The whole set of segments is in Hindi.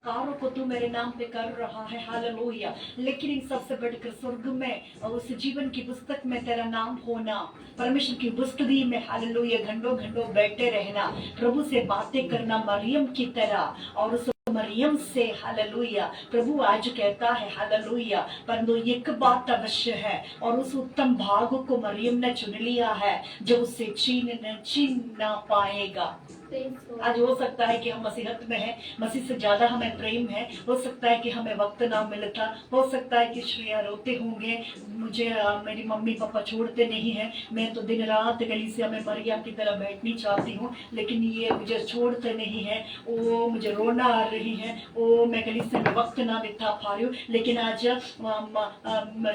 कारों को तू मेरे नाम पे कर रहा है, हालेलुया। लेकिन इन सबसे बढ़कर स्वर्ग में और उस जीवन की पुस्तक में तेरा नाम होना, परमेश्वर की उपस्थिति में हालेलुया घंटों घंटों बैठे रहना, प्रभु से बातें करना मरियम की तरह, और उस मरियम से हालेलुया प्रभु आज कहता है हालेलुया, परंतु एक बात अवश्य है, और उस उत्तम भाग को मरियम ने चुन लिया है जो उससे छीन ना पाएगा। आज हो सकता है कि हम मसीहत में हैं, मसीह से ज्यादा हमें प्रेम है, हो सकता है कि हमें वक्त ना मिलता, हो सकता है कि श्रेया रोते होंगे, मुझे मेरी मम्मी पापा छोड़ते नहीं है, मैं तो दिन रात कलीसिया में मरिया की तरह बैठनी चाहती हूँ, लेकिन ये मुझे छोड़ते नहीं है, वो मुझे रोना आ रही है, वो मैं कलीसिया में वक्त ना बिता पा रही हूँ। लेकिन आज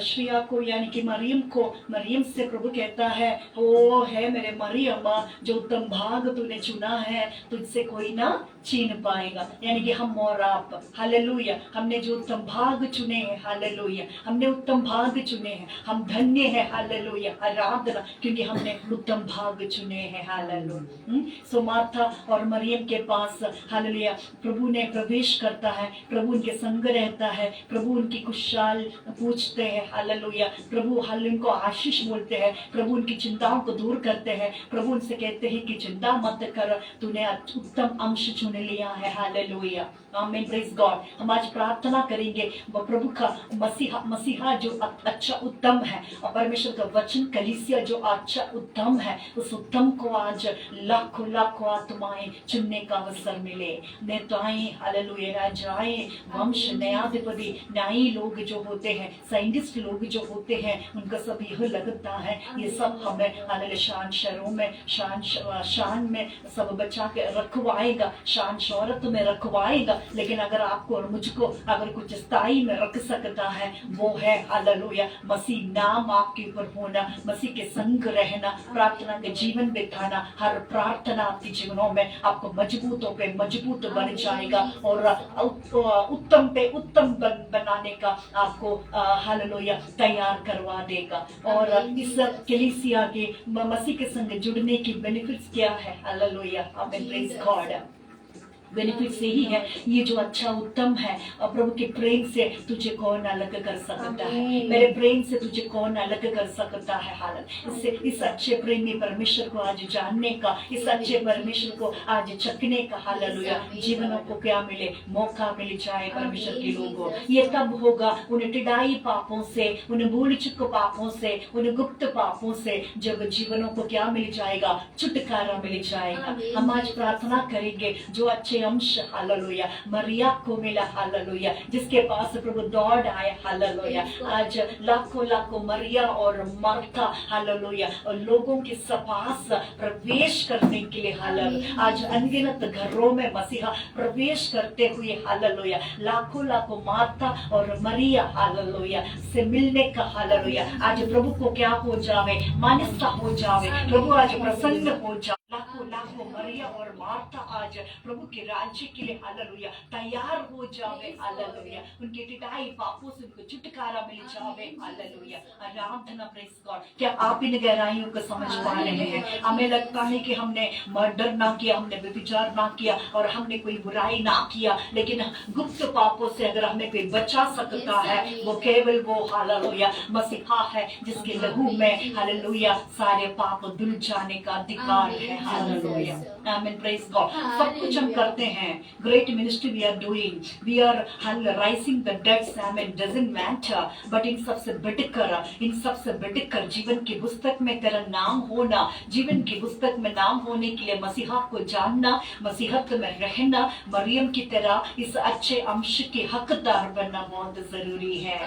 श्रेया को यानी कि मरियम से प्रभु कहता है, वो है मेरे मरियम, जो उत्तम भाग तूने चुना है, तुझसे कोई ना छीन पाएगा। यानी कि हम और आप हालेलुया, हमने जो उत्तम भाग चुने हैं, हालेलुया, हमने उत्तम भाग चुने हैं, हम धन्य है, हालेलुया, आराधना, क्योंकि हमने उत्तम भाग चुने हैं, हालेलुया। सो मार्था और मरियम के पास हालेलुया प्रभु ने प्रवेश करता है, प्रभु उनके संग रहता है, प्रभु उनकी कुशल पूछते हैं, हालेलुया, प्रभु उनको आशीष बोलते हैं, प्रभु उनकी चिंताओं को दूर करते हैं, प्रभु उनसे कहते हैं कि चिंता मत कर, तूने उत्तम अंश चुन लिया है, हालेलुया, आमीन, प्रेज गॉड। हम आज प्रार्थना करेंगे प्रभु का मसीहा जो अच्छा उत्तम है, और परमेश्वर का वचन कलीसिया जो अच्छा उत्तम है, उस उत्तम को आज लाखों लाखों आत्माएं चुनने का अवसर मिले। नेताएं हालेलुया, राजाएं, वंश न्यायाधिपति, न्यायी लोग जो होते हैं, साइंटिस्ट लोग जो होते हैं, उनका सब यह लगता है ये सब हमें हालेलुया शान शहरों में शान में सब बचा के रखवाएगा, शान शौहरत में रखवाएगा। लेकिन अगर आपको और मुझको अगर कुछ स्थायी में रख सकता है, वो है हालेलुया मसीह नाम आपके ऊपर होना, मसीह के संग रहना, प्रार्थना के जीवन बिताना। हर प्रार्थना आपके जीवनों में आपको मजबूतों पे मजबूत बन जाएगा, और उत्तम पे उत्तम बनाने का आपको हालेलुया तैयार करवा देगा। और इस कलीसिया के मसीह के संग जुड़ने की बेनिफिट्स क्या है, हालेलुया, आमीन, प्रेज गॉड। बेनिफिट से ही है ये जो अच्छा उत्तम है, और प्रभु के प्रेम से तुझे कौन अलग कर सकता है, मेरे प्रेम से तुझे कौन अलग कर सकता है। हालत इससे इस अच्छे प्रेमी परमेश्वर को आज जानने का, इस अच्छे परमेश्वर को आज चखने का, हालेलुया, जीवनों को क्या मिले, मौका मिल जाए परमेश्वर के लोगों। ये तब होगा उन टिडाई पापों से, उन भूल चुक पापों से, उन गुप्त पापों से, जब जीवनों को क्या मिल जाएगा, छुटकारा मिल जाएगा। हम आज प्रार्थना करेंगे जो अच्छे अंश हालेलुया मरिया को मिला, हालेलुया, जिसके पास प्रभु दौड़ आए, हालेलुया। आज लाखों लाखों मरिया और मार्था हालेलुया और लोगों के पास प्रवेश करने के लिए, हालेलुया, आज अनगिनत घरों में मसीहा प्रवेश करते हुए, हालेलुया, लाखों लाखों मार्था और मरिया हालेलुया से मिलने का, हालेलुया, आज प्रभु को क्या हो जावे, मान्यता हो जावे, प्रभु आज प्रसन्न हो जावे। लाखों लाखों मरिया और मार्था आज प्रभु के राज्य के लिए, हालेलुया, तैयार हो जावे, हालेलुया, उनके टिटाई पापों से उनको छुटकारा मिल जावे, हालेलुया, आराधना, प्रेज गॉड। क्या आप इन गहराइयों को समझ पा रहे हैं? हमें लगता है कि हमने मर्डर ना किया, हमने व्यभिचार ना किया, और हमने कोई बुराई ना किया, लेकिन गुप्त पापों से अगर हमें कोई बचा सकता है, वो केवल वो हालेलुया मसीहा है, जिसके लहू में हालेलुया सारे पाप धुल जाने का अधिकार है, हालेलुया, आमीन, प्रेज गॉड। सब कुछ हम करते हैं, great ministry we are doing, we are raising the dead, amen, doesn't matter, but इन सबसे बढ़कर जीवन की पुस्तक में तेरा नाम होना, जीवन की पुस्तक में नाम होने के लिए मसीहा को जानना, मसीहत में रहना, मरियम की तरह इस अच्छे अंश के हकदार बनना बहुत जरूरी है।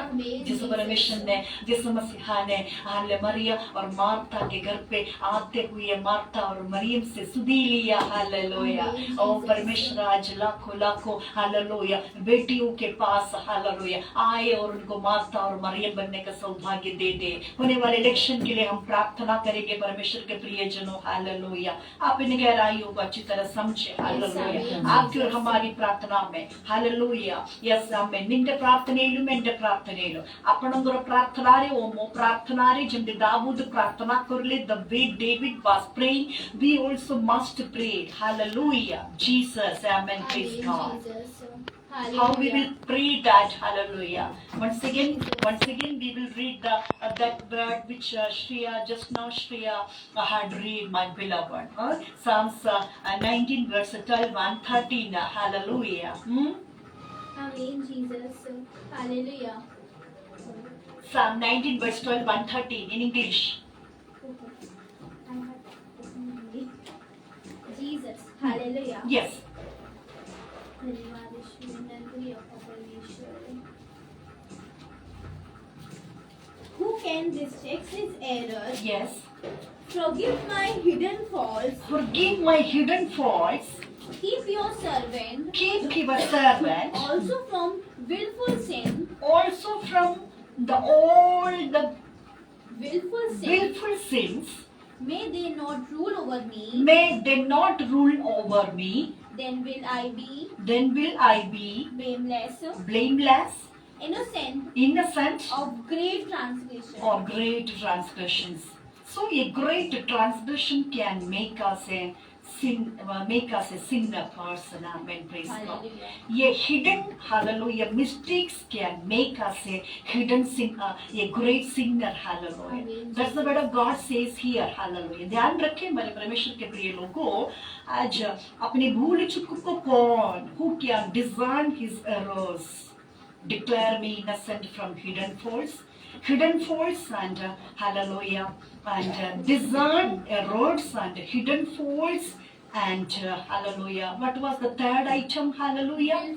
जिस परमेश्वर ने, जिस मसीहा ने मरिया और मार्था के घर पे आते हुए मार्था और मरियम से सुधी लिया, हालेलुया, और परमेश्वर आज लाखों लाखों हालेलुया बेटियों के पास हालेलुया आए और उनको मार्था और मरियम बनने का सौभाग्य दे दे। होने वाले इलेक्शन के लिए हम प्रार्थना करेंगे परमेश्वर के प्रियजनों, हालेलुया, आप इन गहराइयों को अच्छी तरह समझे, हालेलुया, आपकी और हमारी प्रार्थना में, हालेलुया, यस, आमेन, निंदे प्रार्थनेलु मेंदे प्रार्थनेलु आपनंदर प्रार्थनारे ओमो प्रार्थनारे जिंदे दाऊद प्रार्थना करले, the way David was praying, we also must pray, hallelujah, Jesus, amen, praise God. How we will pray that, hallelujah. Once again we will read that word which Shreya had read, my beloved. Psalms 19 verse 12 and 13, hallelujah. Amen, Jesus. Hallelujah. Psalm 19 verse 12 and 13 in English. Jesus. Hallelujah. Yes. Who can restrict his errors? Yes. Forgive my hidden faults. Forgive my hidden faults. Keep your servant. Keep your servant. Also from willful sin. Also from all the willful sins. May they not rule over me. May they not rule over me. Then will I be blameless, innocent of great transgressions. So a great transgression can make us a sinner person. Amen. Praise God. A hidden, hallelujah, mistakes can make us a hidden sin, a great sinner. Hallelujah. That's the word of God says here. Hallelujah. ध्यान रखें मेरे परमेश्वर के प्रिय लोगों, आज अपनी भूल चूक को कौन, who can discern his errors, declare me innocent from hidden faults and hallelujah, and discern errors and hidden faults and hallelujah. What was the third item? Hallelujah.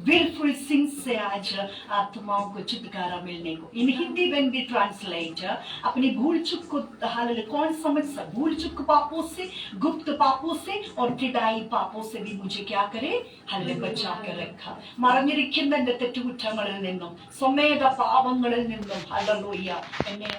Willful sins से आज आत्माओं को छुटकारा मिलने को. In Hindi when we translate, अपनी भूल चूक को हालेलुया कौन समझ सकता? भूल चूक पापों से, गुप्त पापों से और किडाई पापों से भी मुझे क्या करे? हालेलुया बचा कर रखा. മറഞ്ഞിരിക്കുന്ന എൻ്റെ തെറ്റുകുറ്റങ്ങളിൽ നിന്നും സ്വമേധ പാപങ്ങളിൽ നിന്നും ഹല്ലേലൂയ എന്നെ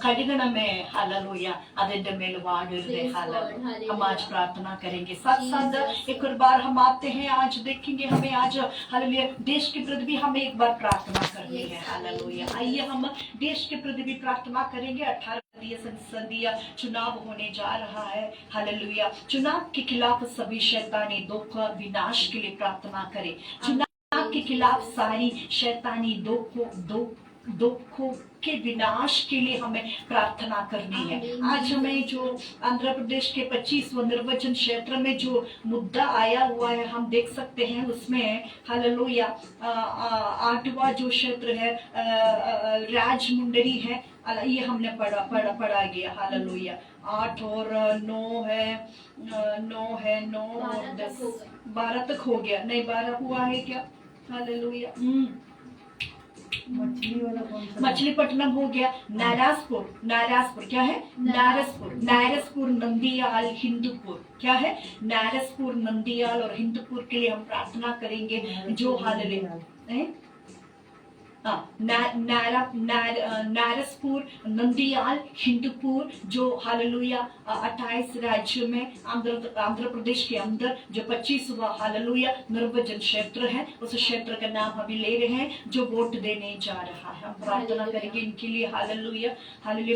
കഴുകണമേ. ഹല്ലേലൂയ അതിന്റെ മേൽ വാഴരുതേ. ഹല്ലേലൂയ. हम आज प्रार्थना करेंगे साथ साथ. एक और बार हम आते हैं, आज देखेंगे हमें आज हालेलुया देश के प्रति भी हमें एक बार प्रार्थना करनी है. हालेलुया. आइए हम देश के प्रति भी प्रार्थना करेंगे. 18 संसदीय चुनाव होने जा रहा है. हालेलुया. चुनाव के खिलाफ सभी शैतानी दुख विनाश के लिए प्रार्थना करें. चुनाव के खिलाफ सारी शैतानी दुखों के विनाश के लिए हमें प्रार्थना करनी है. आज हमें जो आंध्र प्रदेश के 25वें निर्वाचन क्षेत्र में जो मुद्दा आया हुआ है हम देख सकते हैं. उसमें हालेलुया 8वां जो क्षेत्र है राजमुंदरी है. ये हमने पढ़ा गया. हालेलुया 8 और 9 है 9 और 10 12 तक हो गया. नहीं 12 हुआ है क्या? हालेलुया. मछलीपट्टनम हो गया. नाराजपुर क्या है? नाराजपुर नंदियाल हिंदूपुर क्या है? नाराजपुर नंदियाल और हिंदूपुर के लिए हम प्रार्थना करेंगे. जो हालेलुया नारसपुर नंदियाल हिंदूपुर जो हालेलुया 28 राज्यों में आंध्र प्रदेश के अंदर जो 25वां हालेलुया निर्वाचन क्षेत्र है उस क्षेत्र का नाम अभी ले रहे हैं जो वोट देने जा रहा है. हम प्रार्थना करेंगे इनके लिए. Hallelujah.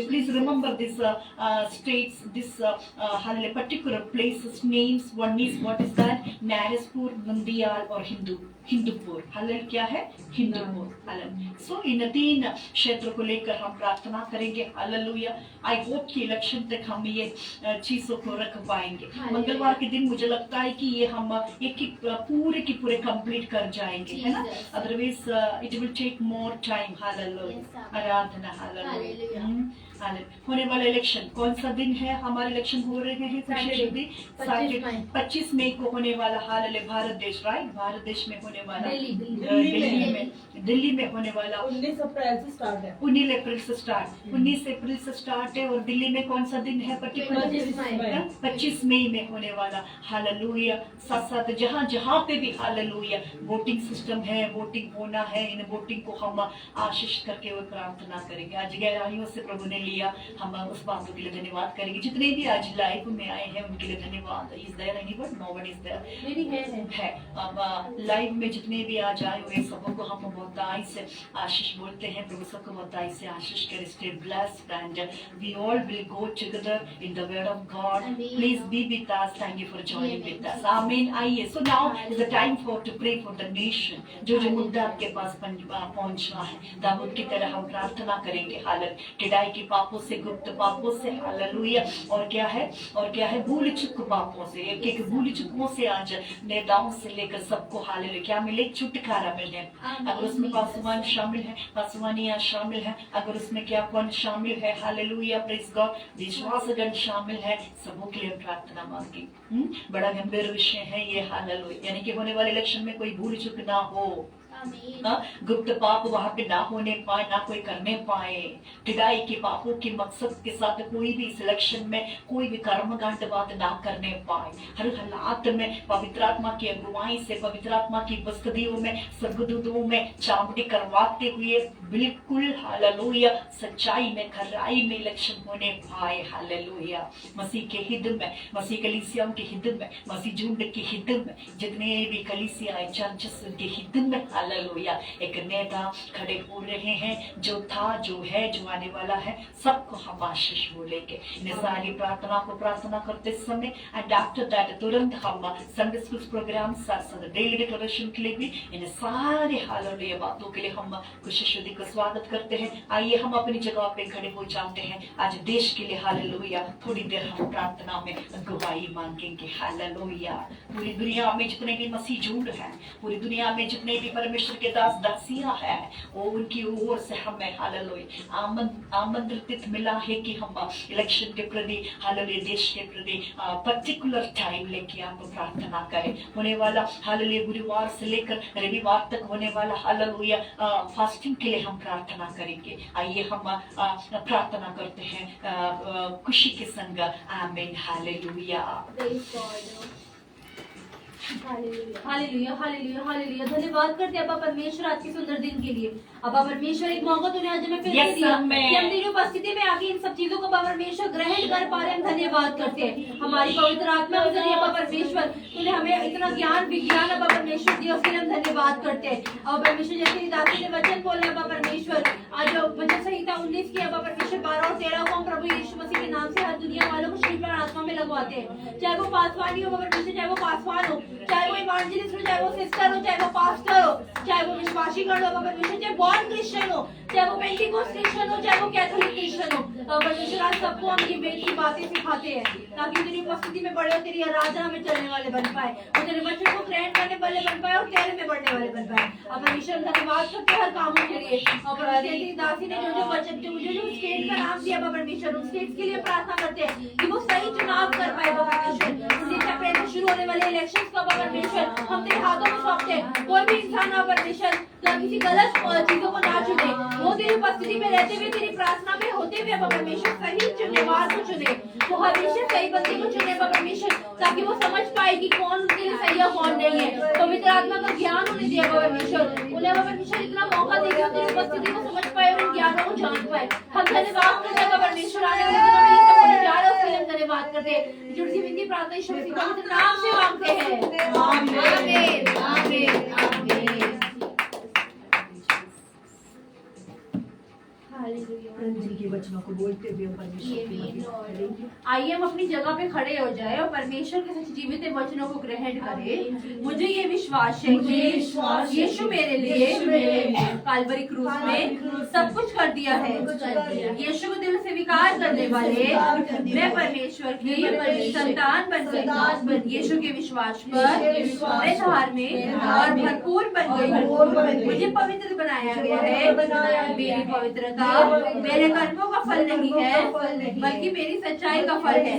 Please remember this states this hallelujah particular places names. One is what is that? Narsapur Nandyal और हिंदूपुर. हालेलुया क्या है? हिंदूपुर. हालेलुया. सो इन 3 क्षेत्र को लेकर हम प्रार्थना करेंगे. हालेलुया. आई होप कि इलेक्शन तक हम ये चीजों को रख पाएंगे. मंगलवार के दिन मुझे लगता है कि ये हम एक पूरे की पूरे कंप्लीट कर जाएंगे, है ना? Otherwise it will take more time. Hallelujah. आराधना. हालेलुया. होने वाला इलेक्शन कौन सा दिन है? हमारे इलेक्शन हो रहे हैं 25 मई को होने वाला. हालेलुया. भारत देश राइट भारत देश में होने वाला. दिल्ली में होने वाला 19 अप्रैल से स्टार्ट है. 19 अप्रैल से स्टार्ट है. और दिल्ली में कौन सा दिन है? 25 मई में होने वाला. हालेलुया. साथ साथ जहाँ पे भी हालेलुया वोटिंग सिस्टम है, वोटिंग होना है, इन वोटिंग को हम आशीष करके वो प्रार्थना करेंगे. आज गहराइयों से प्रभु ने लिया, हम उस बातों के लिए धन्यवाद करेंगे। जितने भी आज लाइव में आए हैं उनके लिए धन्यवाद। Is there anyone? No one is there. मेरी है अब लाइव में जितने भी आज आए हुए सबों को हम बहुताई से आशीष बोलते हैं। प्रभु सबको बहुताई से आशीष करे। Stay blessed and we all will go together in the word of God. Please be with us. Thank you for joining with us. Amen. आइए, so now is the time for to pray for the nation. जो जो मुद्दा आपके पास पहुंचना है, दाऊद की तरह हम प्रार्थना करेंगे। हालत टिडाई के पापों से, गुप्त पापों से, हालेलुया। और क्या है भूल चुक पापों से, एक एक भूल चुकों से आज नेताओं से लेकर सबको हालेलुया क्या मिले? छुटकारा मिले। अगर उसमें पासवान शामिल है, पासवानियां शामिल है, अगर उसमें क्या कौन शामिल है, हालेलुया, प्रेज गॉड, विश्वासगण शामिल है, सबों के लिए प्रार्थना मांगी। बड़ा गंभीर विषय है ये, हालेलुया। यानी कि होने वाले इलेक्शन में कोई भूल चुक ना हो, गुप्त पाप वहां पे ना होने पाए, ना कोई करने पाए। टिडाई के पापों के मकसद के साथ कोई भी सिलेक्शन में कोई भी कर्मकांड बात ना करने पाए। हर हालात में पवित्र आत्मा की अगुवाई से, पवित्र आत्मा की उपस्थितियों में, स्वर्गदूतों में चांबड़ी करवाते हुए बिल्कुल हालेलुया सच्चाई में, खराई में इलेक्शन होने पाए। हालेलुया। मसीह के हित में, मसीह कलीसियाओं के हित में, मसीह झुंड के हित में, जितने भी कलीसियाएं चर्चेस के हित में, हालेलुया, एक नेता खड़े हो रहे हैं। जो था, जो है, जो आने वाला है, सबको हम आशीष बोलेंगे। इन सारी प्रार्थना को प्रार्थना करते समय एंड आफ्टर दैट तुरंत हम संडे स्कूल प्रोग्राम साथ डेली डिक्लेरेशन के लिए भी इन सारे हालेलुया बातों के लिए हम खुशी को स्वागत करते हैं। आइए हम अपनी जगह पे खड़े हो जाते हैं। आज देश के लिए हालेलुया थोड़ी देर हम प्रार्थना में गवाही मांगेंगे। हालेलुया। पूरी दुनिया में जितने भी मसीह झुंड हैं, पूरी दुनिया में जितने भी परमेश्वर के दास दासियां हैं, वो उनकी ओर से हमें हालेलुया आमंत्रित मिला है कि हम इलेक्शन के प्रति, हालेलुया देश के प्रति पर्टिकुलर टाइम लेके आप प्रार्थना करें। होने वाला हालेलुया गुरुवार से लेकर रविवार तक होने वाला हालेलुया फास्टिंग के लिए हम प्रार्थना करेंगे। आइए हम प्रार्थना करते हैं खुशी के संग। आमीन। हालेलुया। Hallelujah, hallelujah, hallelujah. धन्यवाद करते हैं अब्बा परमेश्वर आज के सुंदर दिन के लिए। अब्बा परमेश्वर एक मौका तूने आज हमें फिर से दिया कि हम तेरी उपस्थिति में आके इन सब चीजों को अब्बा परमेश्वर ग्रहण कर पा रहे हैं। हम धन्यवाद करते हैं हमारी पवित्र आत्मा के जरिए अब्बा परमेश्वर तूने हमें इतना ज्ञान विज्ञान अब्बा परमेश्वर दिया, उसके लिए हम धन्यवाद करते हैं। अब्बा परमेश्वर जैसे दासी ने वचन बोले अब्बा परमेश्वर, आज वचन संहिता 19 की अब्बा परमेश्वर 12 और 13 को हम प्रभु यीशु मसीह के नाम से हर दुनिया वालों को शरीर पर आत्मा में लगवाते हैं। चाहे वो पासवानी हो अब्बा परमेश्वर, चाहे वो पासवान हो, चाहे वो इवांजेलिस्ट हो, चाहे वो सिस्टर हो, चाहे वो पास्टर हो, चाहे वो विश्वासी गण हो परमेश्वर, चाहे बॉर्न क्रिश्चियन हो, चाहे वो पेंटिकोस्ट क्रिश्चियन हो, चाहे वो कैथोलिक क्रिश्चियन हो, परमेश्वर आज सबको हम ये बेटी बातें सिखाते हैं ताकि तेरी उपस्थिति में बड़े तेरी आराधना में चलने वाले बन पाए, और तेरे वचन को ग्रहण करने वाले बन पाए, और तेरे में बढ़ने वाले बन पाए। अब परमेश्वर धन्यवाद करते हर कामों के लिए। और तेरी दासी ने जो वचन जो स्टेट का नाम दिया परमेश्वर, उस स्टेट के लिए प्रार्थना करते हैं कि वो सही चुनाव कर पाए परमेश्वर। अप्रैल में शुरू होने वाले इलेक्शन का परमेश्वर हम तेरे हाथों में सौंपते हैं। कोई भी इंसान ना परमेश्वर किसी गलत चीजों को ना चुने, वो तेरी उपस्थिति में रहते हुए, तेरी प्रार्थना में होते हुए परमेश्वर सही चुनेवार को चुने, वो हमेशा सही बंदे को चुने परमेश्वर, ताकि वो समझ पाए कि कौन उनके लिए सही है कौन नहीं है। पवित्र आत्मा का ज्ञान उन्हें दिया परमेश्वर, उन्हें परमेश्वर इतना मौका देकर तेरी उपस्थिति को समझ पाए और उन ज्ञानों को जान पाए। हम धन्यवाद करते हैं परमेश्वर, आने वाले दिनों में ये सब होने जा रहा है, उसके लिए हम धन्यवाद करते हैं। जुड़ी विनती प्रार्थना यीशु मसीह के पवित्र नाम से मांगते हैं। आमीन, आमीन, आमीन। के वचनों को बोलते हुए परमेश्वर, आइए हम अपनी जगह पे खड़े हो जाए और परमेश्वर के सच जीवित वचनों को ग्रहण करें। मुझे ये विश्वास है कि यीशु मेरे लिए काल्वरी क्रूस में सब कुछ कर दिया है। यीशु को दिल से स्वीकार करने वाले मैं परमेश्वर की संतान बन गई। यीशु के विश्वास पर मैं धार्मिक और भरपूर बन गई। मुझे पवित्र बनाया गया है। मेरी पवित्रता मेरे कर्मों का फल नहीं है, बल्कि मेरी सच्चाई का फल है।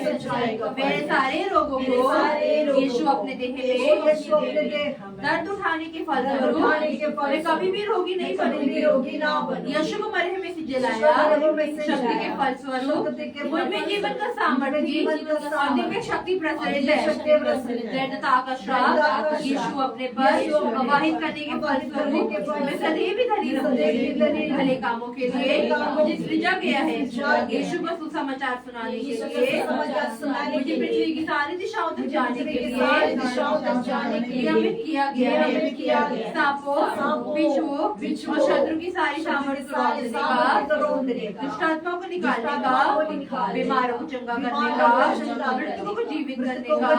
मेरे सारे रोगों को यीशु अपने देह में दर्द उठाने के दर्द उठाने के फलस्वरूप मैं कभी भी रोगी नहीं बनूंगी, रोगी ना बनूं। यीशु को मरे में से जलाया शक्ति के फलस्वरूप मुझ में जीवन का सामर्थ्य और दिव्य शक्ति प्रसरित है। दृढ़ता का श्राप यीशु अपने पर प्रवाहित करने के फलस्वरूप मैं सदैव भी धनी रहूंगी भले कामों के लिए मुझे सृजा गया है। यीशु को सुसमाचार सुनाने के लिए मुझे पृथ्वी की सारी दिशाओं तक जाने के लिए नियमित किया गया है। सांपों, बिच्छू और शत्रु की सारी सामर्थ्य को रोकने का, दुष्टात्मा को निकालने का, बीमारों को चंगा करने का, मृतकों को जीवित करने का,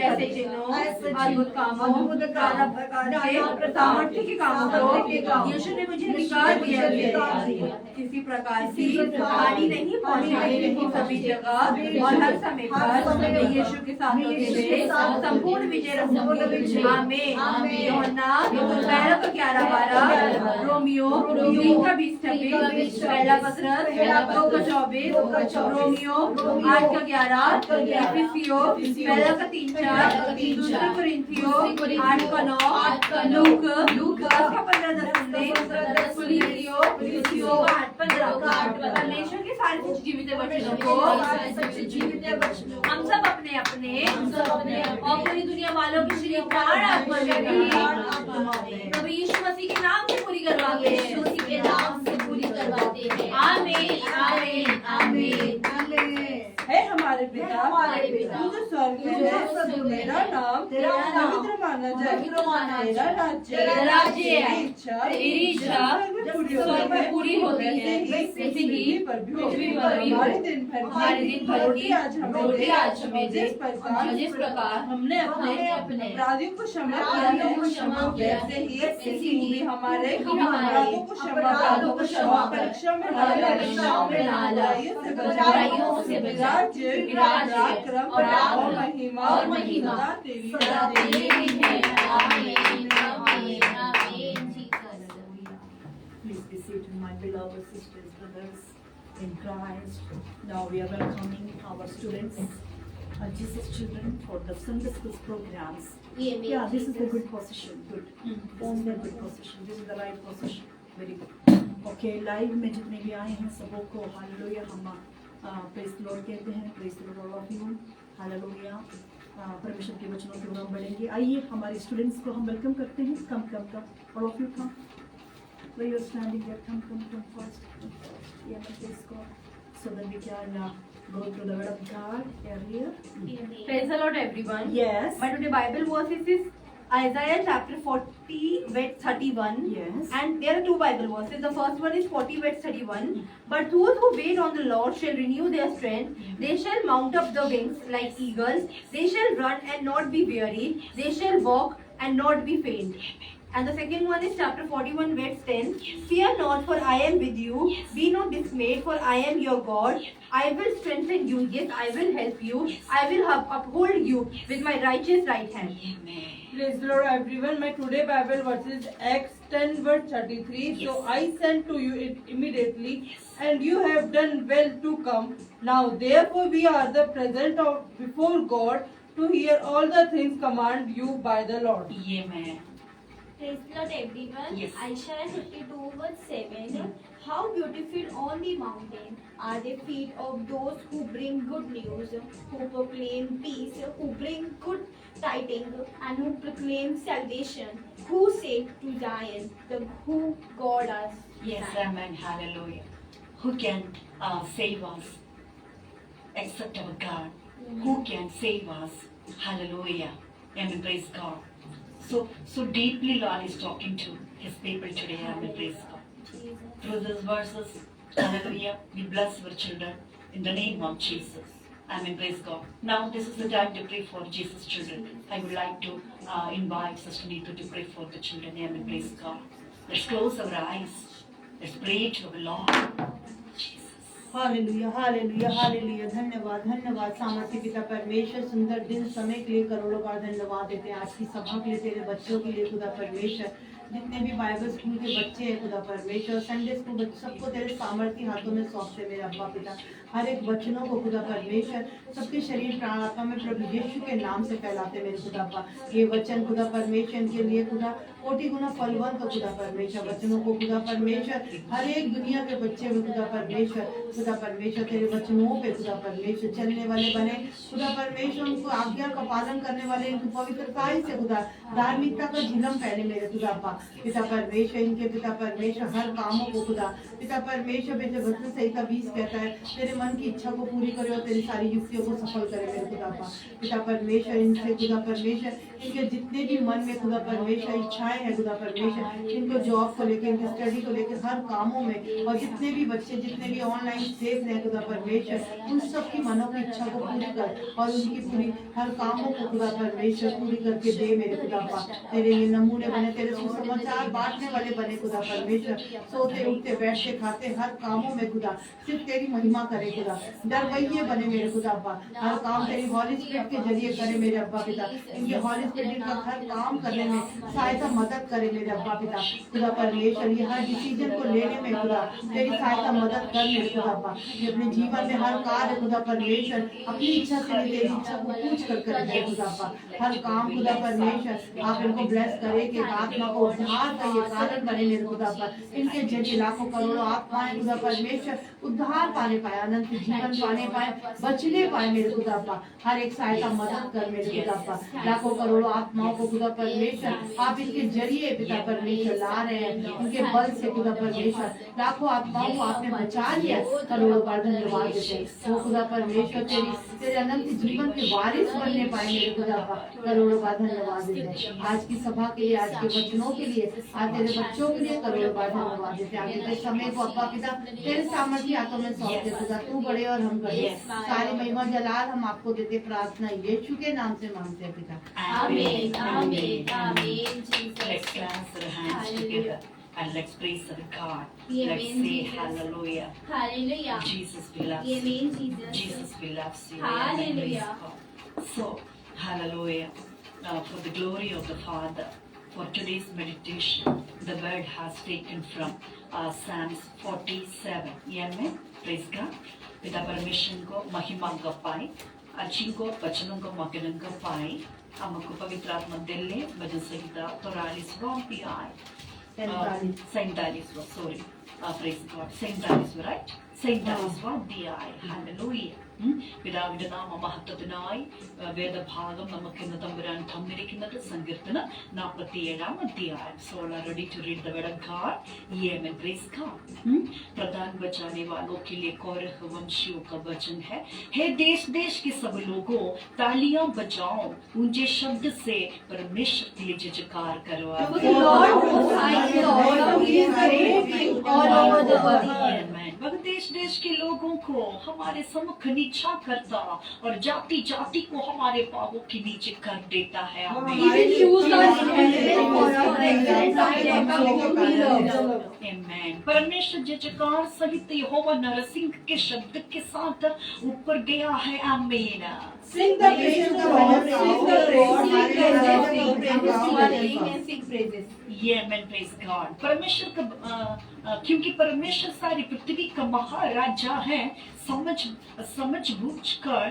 ऐसे चिन्हों, अद्भुत कामों, नाना प्रकार के सामर्थ्य के कामों को यीशु ने मुझे अधिकार दिया है। किसी प्रकार की हानि नहीं पहुंचाई, सभी जगह और हर समय पर यीशु के साथ होते हुए संपूर्ण विजय रहूंगी। आमीन। यूहन्ना 11:11-12, रोमियो 3:20-26, पहला पतरस 2:24, रोमियो 8:11, एफिसियो 1:3-4, दूसरा कुरिन्थियो 8:9, लूक 10:15, फिलिपियो 8:15। परमेश्वर के सारे सच्चे जीवित वचनों को हम सब अपने अपने और पूरी दुनिया वालों की श्री प्राण आत्मा में प्रभु यीशु मसीह के नाम से पूरी करवाते हैं। आमीन आमीन आमीन। है हमारे पिता तू जो स्वर्ग में है, तेरा नाम पवित्र माना जाए, तेरा राज्य है, तेरी इच्छा स्वर्ग में पूरी होती है वैसे ही पृथ्वी पर भी। हमारे दिन भर की आज हमें जिस प्रकार हमने अपने अपराधियों को क्षमा किया है, वैसे ही हमारे अपराधों को क्षमा, परीक्षा में ना लाइए से बचाइए। राज्य, पराक्रम और महिमा सदा तेरी है। आमीन आमीन आमीन। Please be seated, my beloved sisters, brothers in Christ. Now we are welcoming our students, Jesus children, for the Sunday school programs. Yeah, this is a good position. Good. This is a good position. This is the right position. Very good. Okay, live में जितने भी आए हैं सबों को हालेलुया हम प्रेज द लॉर्ड कहते हैं। Praise the Lord of you, hallelujah. परमेश्वर के वचनों की ओर हम बढ़ेंगे। आइए हमारे स्टूडेंट्स को हम वेलकम करते हैं। Come all of you come, where you are standing there, come first. Yeah, please go, so that we can go through the word of God earlier. Praise the Lord everyone. Yes. My today Bible verses is Isaiah chapter 40:31. Yes. And there are two Bible verses. The first one is 40:31. But those who wait on the Lord shall renew their strength. They shall mount up the wings like eagles. They shall run and not be weary. They shall walk and not be faint. And the second one is chapter 41:10. Fear not, for I am with you. Be not dismayed, for I am your God. I will strengthen you. Yes, I will help you. I will uphold you with my righteous right hand. Praise the Lord everyone. My today Bible verse is Acts 10:33. Yes. So I sent to you it immediately, and you have done well to come. Now therefore we are the present of before God to hear all the things command you by the Lord. Amen. Praise the Lord everyone. Yes. Isaiah 52:7. How beautiful on the mountain are the feet of those who bring good news, who proclaim peace, who bring good tidings, and who proclaim salvation, who say to Zion, who God us. Yes, amen, hallelujah. Who can save us except our God? Who can save us? Hallelujah. Amen, praise God. So deeply Lord is talking to his people today. Amen, praise God. Through these verses, hallelujah, we bless our children in the name of Jesus. Amen, praise God. Now this is the time to pray for Jesus' children. I would like to invite Sister Neetu to pray for the children. Amen, praise God. Let's close our eyes. Let's pray to our Lord. Jesus. Hallelujah hallelujah hallelujah. धन्यवाद धन्यवाद सामर्थ्य पिता परमेश्वर, सुंदर दिन समय के लिए करोड़ों बार धन्यवाद देते हैं। आज की सभा के लिए, तेरे बच्चों के लिए खुदा परमेश्वर जितने भी बाइबल स्कूल के बच्चे हैं खुदा परमेश्वर, संडे स्कूल बच्चे, सबको तेरे सामर्थ्य हाथों में सौंपते मेरे अब्बा पिता। हर एक वचनों को खुदा परमेश्वर सबके शरीर प्राण आत्मा में प्रभु यीशु के नाम से फैलाते मेरे खुदा अब्बा। ये वचन खुदा परमेश्वर इनके लिए खुदा 40 गुना फलवंत हो खुदा परमेश्वर। वचनों को खुदा परमेश्वर हर एक दुनिया के बच्चे में खुदा परमेश्वर तेरे वचनों पे खुदा परमेश्वर चलने वाले बने खुदा परमेश्वर। उनको आज्ञा का पालन करने वाले, इनको पवित्रता से खुदा धार्मिकता का झिलम फैले मेरे खुदा अब्बा पिता परमेश्वर। इनके पिता परमेश्वर हर कामों को खुदा पिता परमेश्वर बेटे वचन संहिता 20 कहता है तेरे मन की इच्छा को पूरी करे और तेरी सारी युक्तियों को सफल करे मेरे खुदा अब्बा पिता परमेश्वर। इनसे खुदा परमेश्वर इनके जितने भी मन में खुदा परमेश्वर इच्छाएं हैं खुदा परमेश्वर, इनको जॉब को लेकर, इनके स्टडी को लेकर, हर कामों में, और जितने भी बच्चे जितने भी ऑनलाइन सेफ हैं खुदा परमेश्वर, उन सब की मनों की इच्छा को पूरी कर और उनकी पूरी हर कामों को खुदा परमेश्वर पूरी करके दे मेरे खुदा अब्बा। तेरे ये नमूने बने, तेरे सुसमाचार बांटने वाले बने खुदा परमेश्वर। सोते उठते बैठते खाते हर कामों में खुदा सिर्फ तेरी महिमा करे खुदा। डरवैये बने मेरे खुदा अब्बा, हर काम तेरी हॉली स्पिरिट के जरिए करे मेरे अब्बा पिता। इनके हॉली स्पिरिट का हर काम करने में सहायता मदद करे मेरे अब्बा पिता खुदा परमेश्वर। ये हर डिसीजन को लेने में खुदा तेरी सहायता मदद कर मेरे खुदा अब्बा। ये अपने जीवन में हर कार्य खुदा परमेश्वर अपनी इच्छा से नहीं, तेरी इच्छा को पूछ कर करे खुदा अब्बा। हर काम खुदा परमेश्वर आप इनको ब्लेस करे कि आत्मा को उद्धार का ये कारण बने मेरे खुदा अब्बा। इनके जरिए लाखों करोड़ों आत्माएं खुदा परमेश्वर उद्धार पाने पाए, अनंत जीवन पाने पाए, बचने पाए मेरे खुदा अब्बा। हर एक सहायता मदद कर मेरे खुदा अब्बा। लाखों करोड़ों आत्माओं को खुदा परमेश्वर आप इनके जरिए पिता परमेश्वर ला रहे हैं। उनके बल से खुदा परमेश्वर लाखों आत्माओं को आपने बचा लिया, करोड़ों बार धन्यवाद देते वो खुदा परमेश्वर। तेरे अनंत जीवन के वारिस बनने पाए मेरे खुदा अब्बा, करोड़ों बार धन्यवाद देते। आज की सभा के लिए, आज के वचनों के लिए, आज तेरे बच्चों के लिए करोड़ों बार धन्यवाद देते। आगे के समय को अब्बा पिता तेरे सामर्थ्य हाथों में सौंपते खुदा। तू बड़े और हम बड़े, सारी महिमा जलाल हम आपको देते। प्रार्थना यीशु के नाम से मांगते हैं पिता, आमीन आमीन आमीन। Let's clasp our hands together and let's praise our God. Amen, Let's say Jesus. hallelujah. Hallelujah, Jesus we love you. आमीन Jesus, Jesus we love you. Hallelujah. So, hallelujah. For the glory of the Father, for today's meditation, the word has taken from Psalms 47. Amen. Praise God. पिता परमेश्वर को महिमा गपाई, अच्छी को वचनों को मगन गपाई, हमको पवित्र आत्मा दिले भजन संहिता 43वां अध्याय 47वां सॉरी praise God 47 right 47वां अध्याय हालेलुया। പിതാവിന്റെ നാമ മഹത്വത്തിനായി വേദഭാഗം നമുക്ക് ഇന്ന് തമ്പുരാൻ തന്നിരിക്കുന്നത് സങ്കീർത്തനം 47 अध्याय। So are ready to read the word of God? Amen. Praise God. प्रधान बचाने वालों के लिए कोरह वंशियों का वचन है, हे देश देश के सब लोगों तालियां बजाओ, ऊंचे शब्द से परमेश्वर के लिए जयकार करो। वह देश देश के लोगों को हमारे सम्मुख नीचा करता और जाति जाति को हमारे पांवों के नीचे कर देता है। आमीन। परमेश्वर जयकार सहित यहोवा नरसिंह के शब्द के साथ ऊपर गया है। आमीन। Sing the praises of the Lord, sing the praises, sing praises. Amen. Praise God. परमेश्वर का क्योंकि परमेश्वर सारी पृथ्वी का महाराजा है, समझ बूझ कर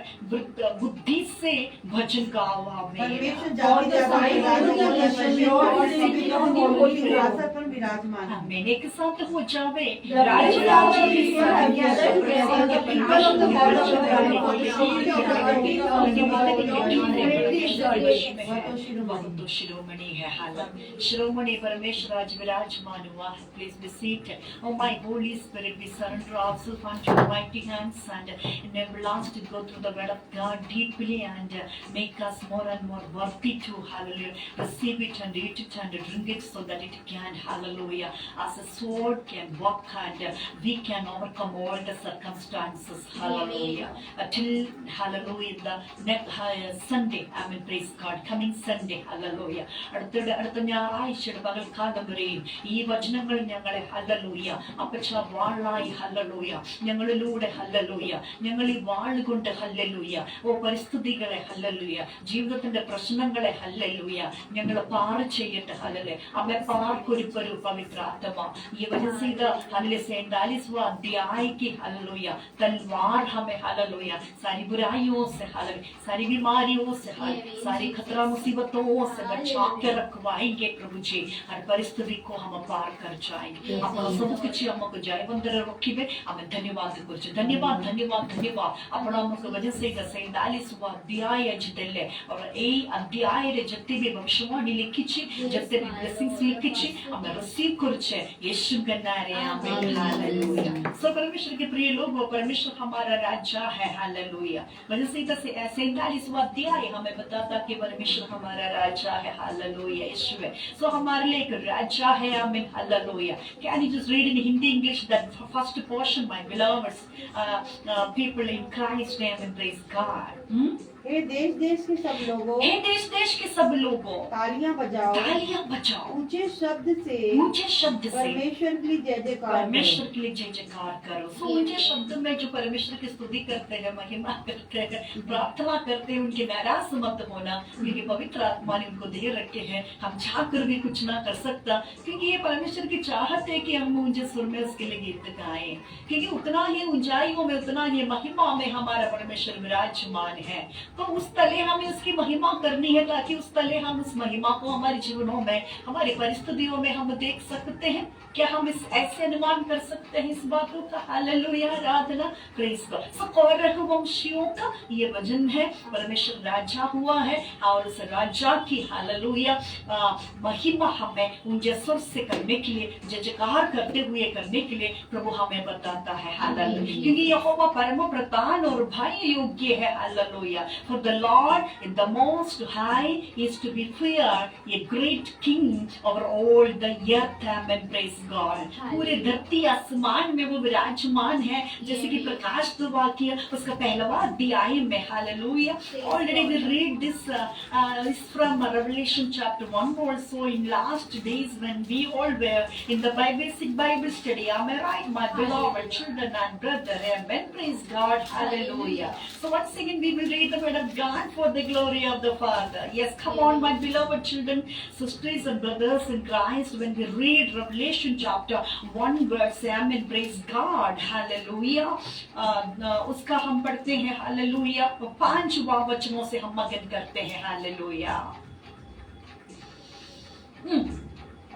बुद्धि से भजन गाओ। आमीन। आमीन। एक साथ हो जावे शिरोमणि है हालत शिरोमणि परमेश्वर आज विराजमान हुआ है। Please be seated. Oh my Holy Spirit, we surrender ourselves unto your mighty hands and enable us to go through the word of God deeply and make us more and more worthy to, hallelujah, receive it and eat it and drink it so that it can, hallelujah, as a sword can walk and we can overcome all the circumstances, hallelujah. Till, hallelujah, the next Sunday, amen, praise God, coming Sunday, hallelujah. അടുത്ത ഞായറാഴ്ചയുടെ പകൽക്കാലം വരെയും ഈ വചനങ്ങൾ ഞങ്ങളെ ഹല്ലേലൂയ അപ്പച്ച വാളായി ഹല്ലേലൂയ ഞങ്ങളിലൂടെ ഹല്ലേലൂയ, ഞങ്ങൾ ഈ വാളുകൊണ്ട് ഹല്ലേലൂയ, ഓ പരിസ്ഥിതികളെ ഹല്ലേലൂയ, ജീവിതത്തിന്റെ പ്രശ്നങ്ങളെ ഹല്ലേലൂയ, ഞങ്ങൾ പാർ ചെയ്യട്ടെ ഹല്ലേലൂയ, हमें पार कोरी पर पवित्र आत्मा ये वजह से हल्ले 47वां अध्याय की हालेलुया तलवार हमें हालेलुया सारी बुराइयों से हालेलुया, सारी बीमारियों से हालेलुया, सारी खतरा मुसीबतों से बचा के रखवाएंगे प्रभु जी। हर परिस्थिति को हम पार कर जाएंगे। आप सब कुछ हमको जयवंतर रखिबे। हमें धन्यवाद कुछ धन्यवाद धन्यवाद धन्यवाद अपना हमको वजह से 47वां अध्याय जितले और ए अध्याय रे जत्ते भी भविष्यवाणी लिखी छी, जत्ते भी ब्लेसिंग्स लिखी छी, हमें रिसीव करछे यीशु के नाम में हालेलुया। सो परमेश्वर के प्रिय लोगों, परमेश्वर हमारा राजा है हालेलुया। वजह से 47वां अध्याय हमें बताता कि परमेश्वर हमारा राजा है हालेलुया यीशु है। सो हमारे लिए एक राजा है आमीन hallelujah. Can you just read in Hindi English that first portion my beloved people in Christ name and praise God. हे देश देश के सब लोगों, हे देश देश के सब लोगों, तालियां बजाओ, तालियां बजाओ, ऊंचे शब्द से परमेश्वर के लिए जय जयकार परमेश्वर के लिए जय जयकार करो। सो ऊंचे शब्द में जो परमेश्वर की स्तुति करते हैं, महिमा करते हैं, प्रार्थना करते हैं, उनके नाराज मत होना, क्योंकि पवित्र आत्मा ने उनको दे रखे हैं। हम चाहकर भी कुछ ना कर सकता, क्योंकि ये परमेश्वर की चाहत है कि हम ऊंचे सुर में उसके लिए गीत गाएं, क्योंकि उतना ही ऊंचाइयों में, उतना ही महिमा में हमारा परमेश्वर विराजमान है। तो उस तले हमें उसकी महिमा करनी है, ताकि उस तले हम उस महिमा को हमारे जीवनों में, हमारी परिस्थितियों में हम देख सकते हैं। क्या हम इस ऐसे अनुमान कर सकते हैं इस बातों का हालेलुया आराधना प्रेज गॉड। सो कोरह वंशियों का ये वचन है, परमेश्वर राजा हुआ है और उस राजा की हालेलुया महिमा हमें ऊंचे सुर से करने के लिए, जय जयकार करते हुए करने के लिए प्रभु हमें बताता है हालेलुया, क्योंकि यहोवा परम प्रधान और भय योग्य है hallelujah. For the Lord in the most high is to be feared, a great king over all the earth, amen, praise God। पूरे धरती आसमान में वो विराजमान है, जैसे कि प्रकाश तो वाक्य उसका पहलवा अध्याय में hallelujah. Already we read this is from Revelation chapter 1 also in last days when we all were in the basic Bible study. Am I right, my beloved children and brother? Amen, praise God, hallelujah। So once again we will read the word of God for the glory of the Father. Yes, come on, my beloved children, sisters and brothers in Christ, when we read Revelation chapter 1 verse, amen, praise God, hallelujah, उसका हम पढ़ते हैं हालेलुया, 5 वचनों से हम मगन करते हैं हालेलुया।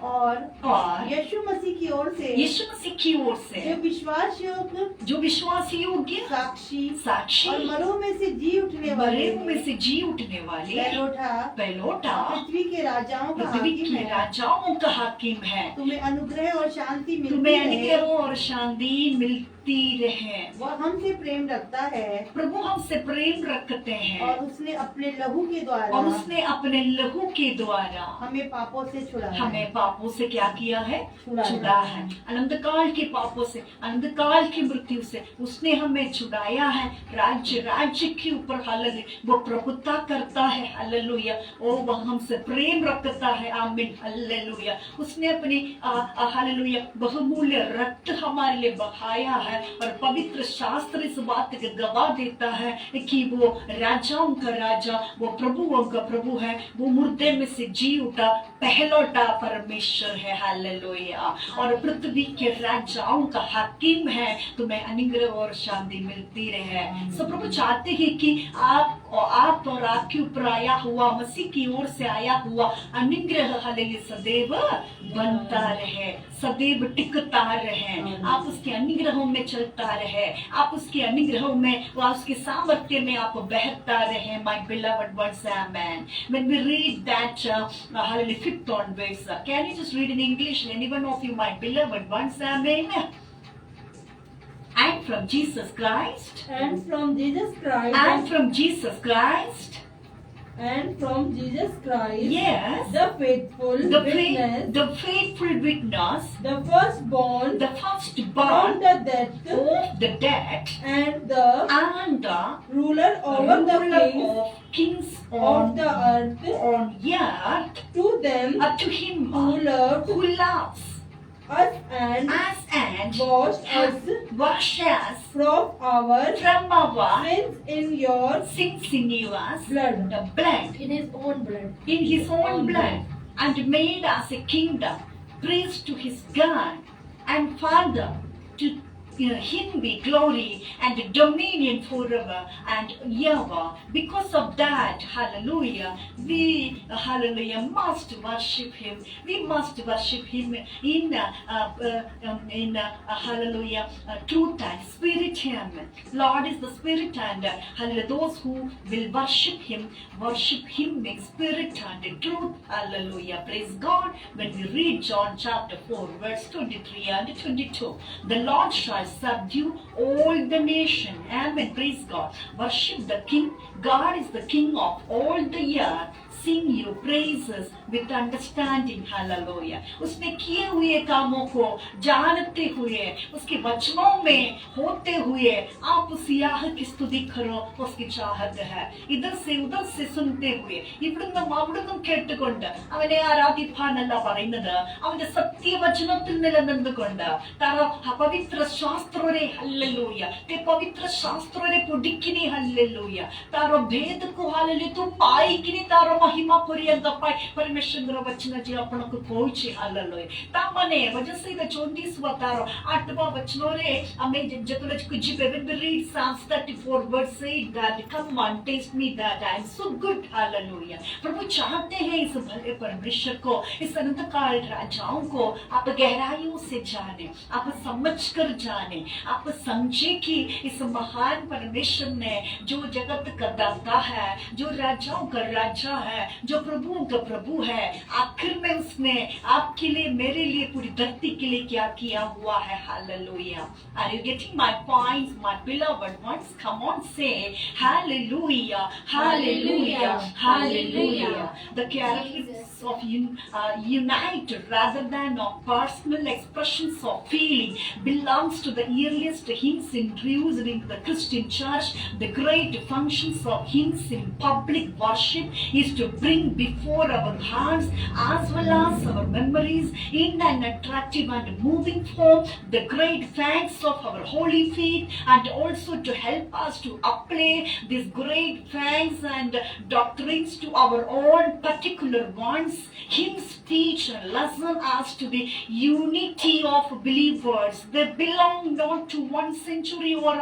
और यीशु मसीह की ओर से, यीशु मसीह की ओर से जो विश्वास योग्य साक्षी और मरों में से जी उठने वाले पहलोठा पृथ्वी के राजाओं का हाकिम है। तुम्हें अनुग्रह और शांति मिलती रहे। वह हमसे प्रेम रखता है, प्रभु हमसे प्रेम रखते हैं, और उसने अपने लहू के द्वारा हमें पापों से छुड़ाया। हमें पापों से क्या किया है? छुड़ा है। अनंत काल के पापों से, अनंत काल की मृत्यु से उसने हमें छुड़ाया है। राज्य के ऊपर हालेलुया वो प्रभुता करता है हालेलुया। ओ वह हमसे प्रेम रखता है आमीन हालेलुया। उसने अपनी हालेलुया बहुमूल्य रक्त हमारे लिए बहाया है, और पवित्र शास्त्र इस बात का गवाह देता है कि वो राजाओं का राजा, वो प्रभुओं का प्रभु है। वो मुर्दे में से जी उठा पहलौटा परमेश्वर है हालेलुया, और पृथ्वी के राजाओं का हाकिम है। तुम्हें अनुग्रह और शांति मिलती रहे। सो प्रभु चाहते हैं कि आप और आपके ऊपर आया हुआ, मसीह की ओर से आया हुआ अनुग्रह हालेलुया सदैव बनता रहे, सदैव टिकता रहे। आप उसके अनुग्रहों में चलता रहे, आप उसके अनुग्रहों में, उसके सामर्थ्य में आप बहता रहे। My beloved ones, amen। When we read that hallelujah 5th on verse, can you just read in English, anyone of you, my beloved ones, amen? And from Jesus Christ, and from Jesus Christ, yes, the faithful witness, the firstborn from the death of the dead, and the ruler over the kings of the earth, to them, to him who loves us and and washed us wash us from our from our sins in your sins in yours, blood. the blood, In his own blood. in his own blood, and made us a kingdom, priest to his God and Father. To him be glory and dominion forever and ever. Because of that, hallelujah, we, hallelujah, must worship him. We must worship him in hallelujah, truth and spirit him. Lord is the spirit, and hallelujah, those who will worship him in spirit and in truth. Hallelujah. Praise God. When we read John chapter 4, verse 23 and 22, the Lord shall subdue all the nation. Amen. Praise God. Worship the King. God is the King of all the earth. Sing your praises with understanding. Hallelujah. उसने किए हुए कामों को जानते हुए, उसके वचनों में होते हुए आप उस याह की स्तुति करो. उसकी चाहत है इधर से उधर से सुनते हुए ഇവിടുന്നും അവിടുന്നും കേട്ടുകൊണ്ട് അവനെ ആരാധിപ്പാനല്ല പറയുന്നത്, അവന്റെ സത്യവചനത്തിൽ നിലനിന്നുകൊണ്ട് तारो पवित्र शास्त्रों रे हालेलुया, ते पवित्र शास्त्रों रे पुडिकिनी हालेलुया, तारो भेद को हालेलुया तू पाई किनी तारो महिमा पर्यंत पाई परमेश्वर वचन जी अपन को पहुंचे. हालेलुया. तामने वजह से द 24वां तारो 8वां वचनों रे हमें जतुल कुछ when we read Psalms 34 verse 8 that come on taste me that I am so good. Hallelujah. प्रभु चाहते हैं इस भले परमेश्वर को, इस अनंत काल राजाओं को आप गहराइयों से जाने, आप समझ कर जाने, आप समझे कि इस महान परमेश्वर ने जो जगत का दाता है, जो राजाओं का राजा है, जो प्रभुओं का प्रभु है, आखिर में उसने आपके लिए, मेरे लिए, पूरी धरती के लिए क्या किया हुआ है. Hallelujah. Are you getting my points, my beloved ones? Come on, say hallelujah, hallelujah, hallelujah. The characteristics of united rather than of personal expressions of feeling belongs to the earliest hymns introduced in the Christian church. The great functions of hymns in public worship is to bring before our hearts as well as our memories in an attractive and moving form the great facts of our holy faith, and also to help us to apply these great facts and doctrines to our own particular ones. Hymns teach and lesson us to the unity of believers. They belong not to one century or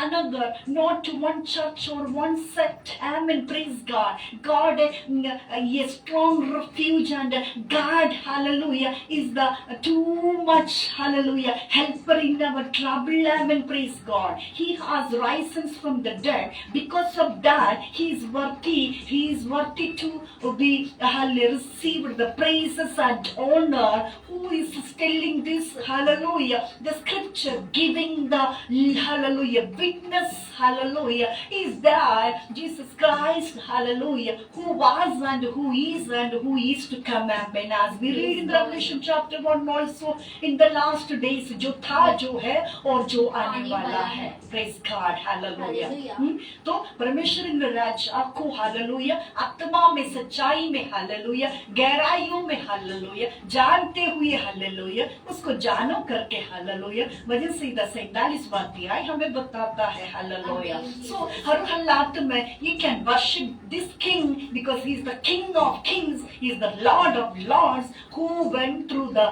another, not to one church or one sect. Amen. Praise God. God a strong refuge, and God, hallelujah, is the too much, hallelujah, helper in our trouble. Amen. Praise God. He has risen from the dead. Because of that, he is worthy to be received the praises and honor. Who is telling this? Hallelujah. The scripture giving the hallelujah witness, hallelujah, is that Jesus Christ, hallelujah, who was and who is to come. Amen. As we read in Revelation chapter 1 also, in the last days, जो था, जो है और जो आने वाला है. Praise God. Hallelujah. तो परमेश्वर इन राजा को हालेलुया आत्मा में, सच्चाई में, हालेलुया गहराइयों में, हालेलुया जानते हुए, हालेलुया उसको जानो करके, हालेलुया वजह से 47 अध्याय हमें बताता है. हालेलुया. सो हर हालात में you can worship this king because he is the king of kings, he is the lord of lords, who went through the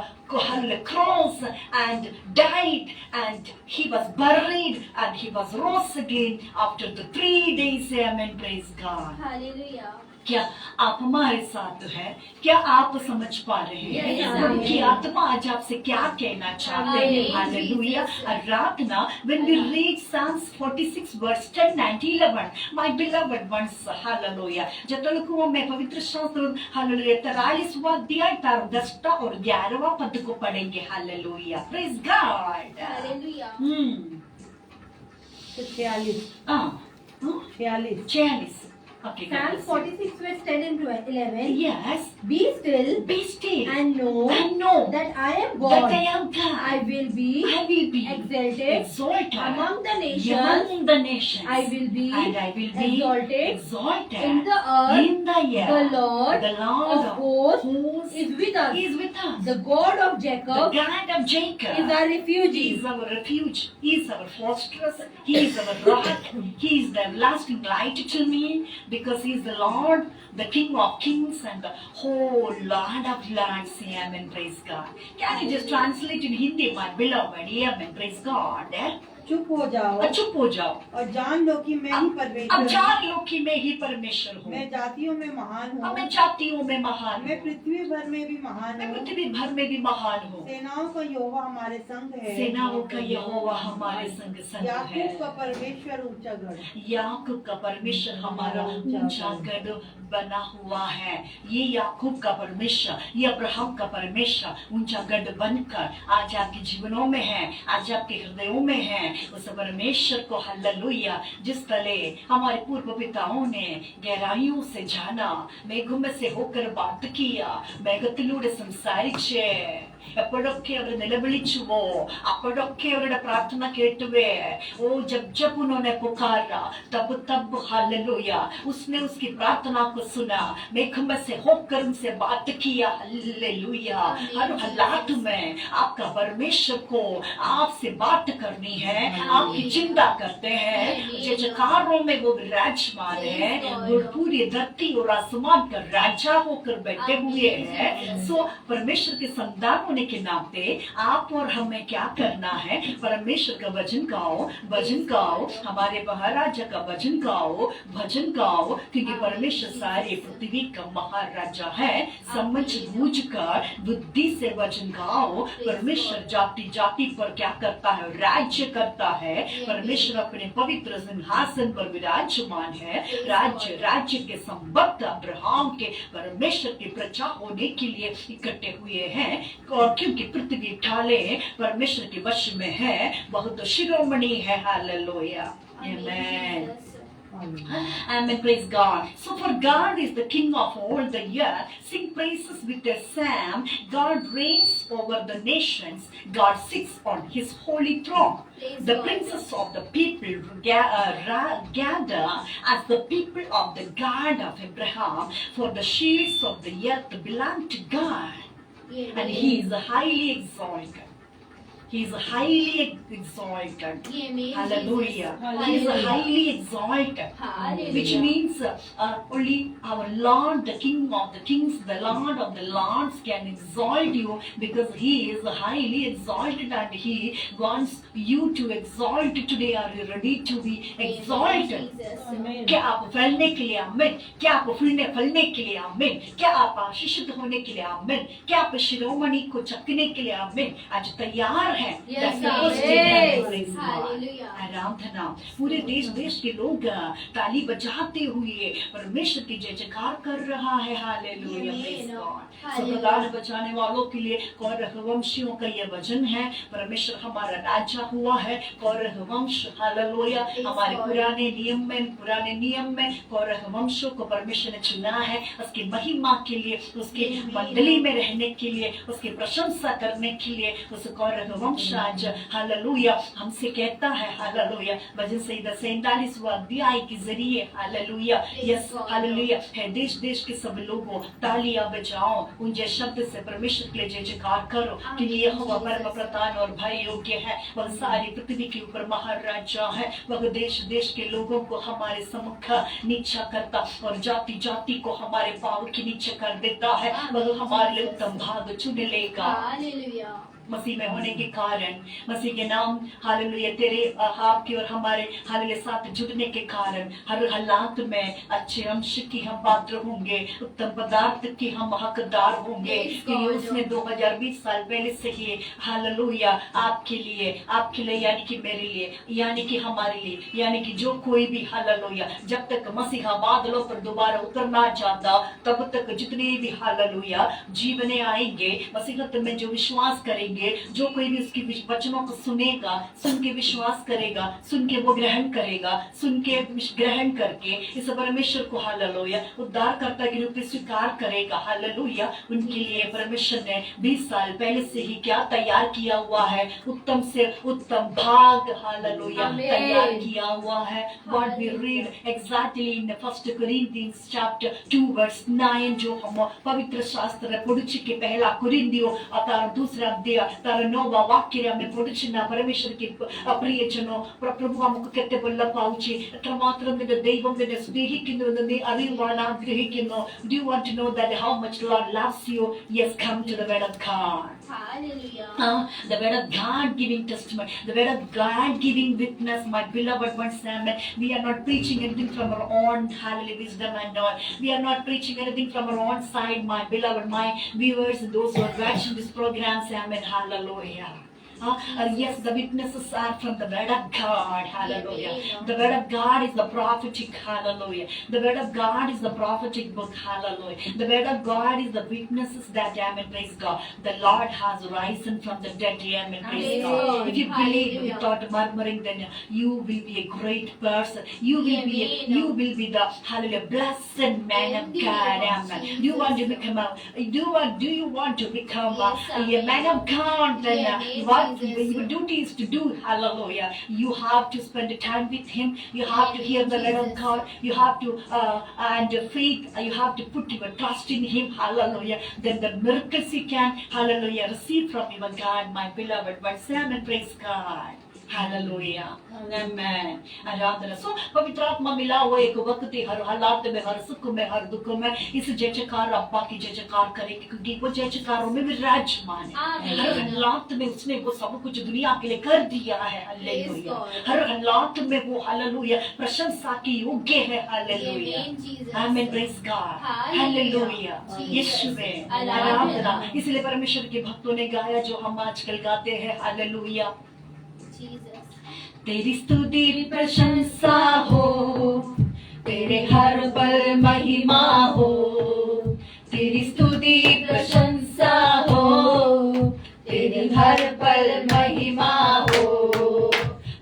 cross and died, and he was buried and he was rose again after the 3 days. Amen. Praise God. Hallelujah. क्या आप हमारे साथ है? क्या आप समझ पा रहे हैं प्रभु की आत्मा आज आपसे क्या कहना चाहते हैं? हालेलुया. रात ना when we read Psalms 46 verse 10 and 11, my beloved ones, hallelujah जतलकुओं में पवित्र शास्त्र, हालेलुया 43वां अध्याय 10 और 11वां पद को पढ़ेंगे. Hallelujah. Praise God. Hallelujah. 46 46 Okay, God Psalms bless you. 46 verse 10 and 11. Yes. Be still Be still and know and know that I am that God. I am God. I will be I will be exalted exalted among the nations. among the nations. I will be and I will be exalted exalted in the earth. in the earth. The Lord of of hosts hosts is with us. is with us. The God of The Jacob God of Jacob is our He refuge. is our refuge. He is our fortress. He is our rock. He is the everlasting light to me, because He is the Lord, the King of kings, and the whole Lord of lords. Amen. Praise God. Can you just translate in Hindi, my beloved? Amen. Praise God. चुप हो जाओ चुप हो जाओ और जान लो कि मैं ही अब परमेश्वर हूँ। जान लो कि मैं ही परमेश्वर हूँ। मैं जातियों में महान अब हूँ। मैं जातियों में महान मैं हूँ। पृथ्वी भर में भी महान मैं हूँ। पृथ्वी भर में भी महान हूँ। सेनाओं का यहोवा हमारे संग है। सेनाओं का यहोवा हमारे संग संग है। याकूब का परमेश्वर ऊंचा गढ़। याकूब का परमेश्वर हमारा ऊंचा गढ़ बना हुआ है। ये याकूब का परमेश्वर, ये अब्राहम का परमेश्वर ऊंचा गढ़ बनकर आज आपके जीवनों में है, आज आपके हृदयों में है। उस परमेश्वर को हालेलुया, जिस तरह हमारे पूर्व पिताओं ने गहराइयों से जाना, मेघों में से होकर बात किया, മേഘത്തിലൂടെ സംസാരിച്ച് എപ്പോഴൊക്കെ അവർ നിലവിളിച്ചുവോ അപ്പോഴൊക്കെ അവരുടെ പ്രാർത്ഥന കേട്ടുവേ ओ जब उन्होंने पुकारा तब हालेलुया उसने उसकी प्रार्थना को सुना, मेघ में से होकर उनसे बात किया। हालेलुया। हर हालात में आपका परमेश्वर को आपसे बात करनी है, आपकी चिंता करते हैं। जयकारों में वो विराजमान है, वो पूरी धरती और आसमान का राजा होकर बैठे हुए हैं। सो परमेश्वर के संतान होने के नाते आप और हमें क्या करना है? परमेश्वर का भजन गाओ, हमारे महाराजा का भजन भजन गाओ, क्योंकि परमेश्वर सारे पृथ्वी का महाराजा है। समझ बूझ कर बुद्धि से भजन गाओ। परमेश्वर जाति जाति पर क्या करता है? राज्य करता है। परमेश्वर अपने पवित्र सिंहासन पर विराजमान है। राज्य के संबद्ध अब्राहम के परमेश्वर की प्रजा होने के लिए इकट्ठे हुए हैं, और क्योंकि पृथ्वी ढाले परमेश्वर के वश में है, बहुत शिरोमणि है। Hallelujah. Amen. Amen. Praise God. So for God is the King of all the earth. Sing praises with a psalm. God reigns over the nations. God sits on His holy throne. The princes of the people gather as the people of the God of Abraham, for the shields of the earth belong to God, and He is highly exalted. He is highly exalted. Hallelujah. He is highly exalted. Which means only our Lord, the King of the kings, the Lord of the lords can exalt you, because He is highly exalted and He wants you to exalt today. Are you ready to be exalted? क्या आप फैलने के लिए आमीन? क्या आप फलने के लिए आमीन? क्या आप आशीषित होने के लिए आमीन? क्या आप शिरोमणि को चखने के लिए आमीन? आज तैयार है। आराधना पूरे देश के लोग ताली बजाते हुए परमेश्वर की जय जयकार कर रहा है। हालेलुया। गान बजाने वालों के लिए कौरह वंशियों का यह वचन है। परमेश्वर हमारा राजा हुआ है। कौरह वंश हालेलुया। हमारे पुराने नियम में कौरह वंशों को परमेश्वर ने चुना है, उसकी महिमा के लिए, उसकी मंडली में रहने के लिए, उसकी प्रशंसा करने के लिए। उस कौरह वंश आज हालेलुया हमसे कहता है हालेलुया, भजन संहिता 47वां अध्याय के जरिए हालेलुया, यस हालेलुया है। देश के सब लोगों तालियां बजाओ, उन जय शब्द से परमेश्वर के लिए जय जयकार करो, क्योंकि यहोवा परम प्रधान और भय योग्य है। वह सारी पृथ्वी के ऊपर महाराजा है। वह देश के लोगों को हमारे सम्मुख नीचा करता और जाति जाति को हमारे पांव के नीचे कर देता है। वह हमारे लिए उत्तम भाग चुन लेगा। मसीह में होने के कारण, मसीह के नाम हालेलुया तेरे आपके और हमारे हालेलुया साथ जुड़ने के कारण हर हालात में अच्छे अंश की हम पात्र होंगे, उत्तम पदार्थ की हम हकदार होंगे, क्योंकि उसने 2020 साल पहले से ही हालेलुया आपके लिए यानी कि मेरे लिए, यानी कि हमारे लिए, यानी कि जो कोई भी हालेलुया जब तक मसीहा बादलों पर दोबारा उतरना चाहता, तब तक जितने भी हालेलुया जीवने आएंगे मसीहत में जो विश्वास करेंगे देंगे, जो कोई भी उसकी वचनों को सुनेगा, सुन के विश्वास करेगा, सुन के वो ग्रहण करेगा, सुन के ग्रहण करके इस परमेश्वर को हालेलुया उद्धारकर्ता के रूप में स्वीकार करेगा, हालेलुया, उनके लिए परमेश्वर ने 20 साल पहले से ही क्या तैयार किया हुआ है, उत्तम से उत्तम भाग, हालेलुया, तैयार किया हुआ है. What we read exactly in 1 Corinthians chapter 2 verse 9 जो हम पवित्र शास्त्र पढ़ुछि के पहला कुरिन्थियो तार दूसरा अध्याय तार 9वां वाक्य में पढ़ुछिना परमेश्वर के प्रियजनों प्रभु हमको कहते बोला पाउछि എത്രമാത്രം നിന്റെ ദൈവം നിന്നെ സ്നേഹിക്കുന്നുവെന്ന് നീ അറിയുവാൻ ആഗ്രഹിക്കുന്നു. Do you want to know that how much Lord loves you? Yes, come to the word of God. Hallelujah. The word of God giving testimony, the word of God giving witness, my beloved ones. Amen. We are not preaching anything from our own hallelujah wisdom and all. We are not preaching anything from our own side, my beloved, my viewers, and those who are watching this program. Amen. Hallelujah. Yes, the witnesses are from the word of God, hallelujah. The word of God is the prophetic, hallelujah. The word of God is the prophetic book, hallelujah. The word of God is the witnesses that, amen, praise God, the Lord has risen from the dead, amen, praise God. If you believe without murmuring, then you will be a great person. You will be the, hallelujah, blessed man of God, amen. Do you want to become a man of God? Then what your duty is to do, hallelujah. You have to spend time with Him. You have to hear the word of God. You have to and faith. You have to put your trust in Him, hallelujah. Then the miracles you can, hallelujah, receive from your God, my beloved. But Amen, praise God. Hallelujah amen आराधना सो पवित्र आत्मा मिला हुआ एक वक्त हर हालात में हर सुख में हर दुख में इस जय जयकार अब्बा की जय जयकार करेंगे क्योंकि वो जय जयकारों में विराजमान है हर हालात में उसने वो सब कुछ दुनिया के लिए कर दिया है हालेलुया हर हालात में वो हालेलुया प्रशंसा की योग्य है hallelujah amen praise God hallelujah यीशुवे आराधना इसलिए परमेश्वर के भक्तों ने गाया जो हम आजकल गाते हैं हालेलुया तेरी स्तुति प्रशंसा हो तेरे हर पल महिमा हो तेरी स्तुति प्रशंसा हो तेरी हर पल महिमा हो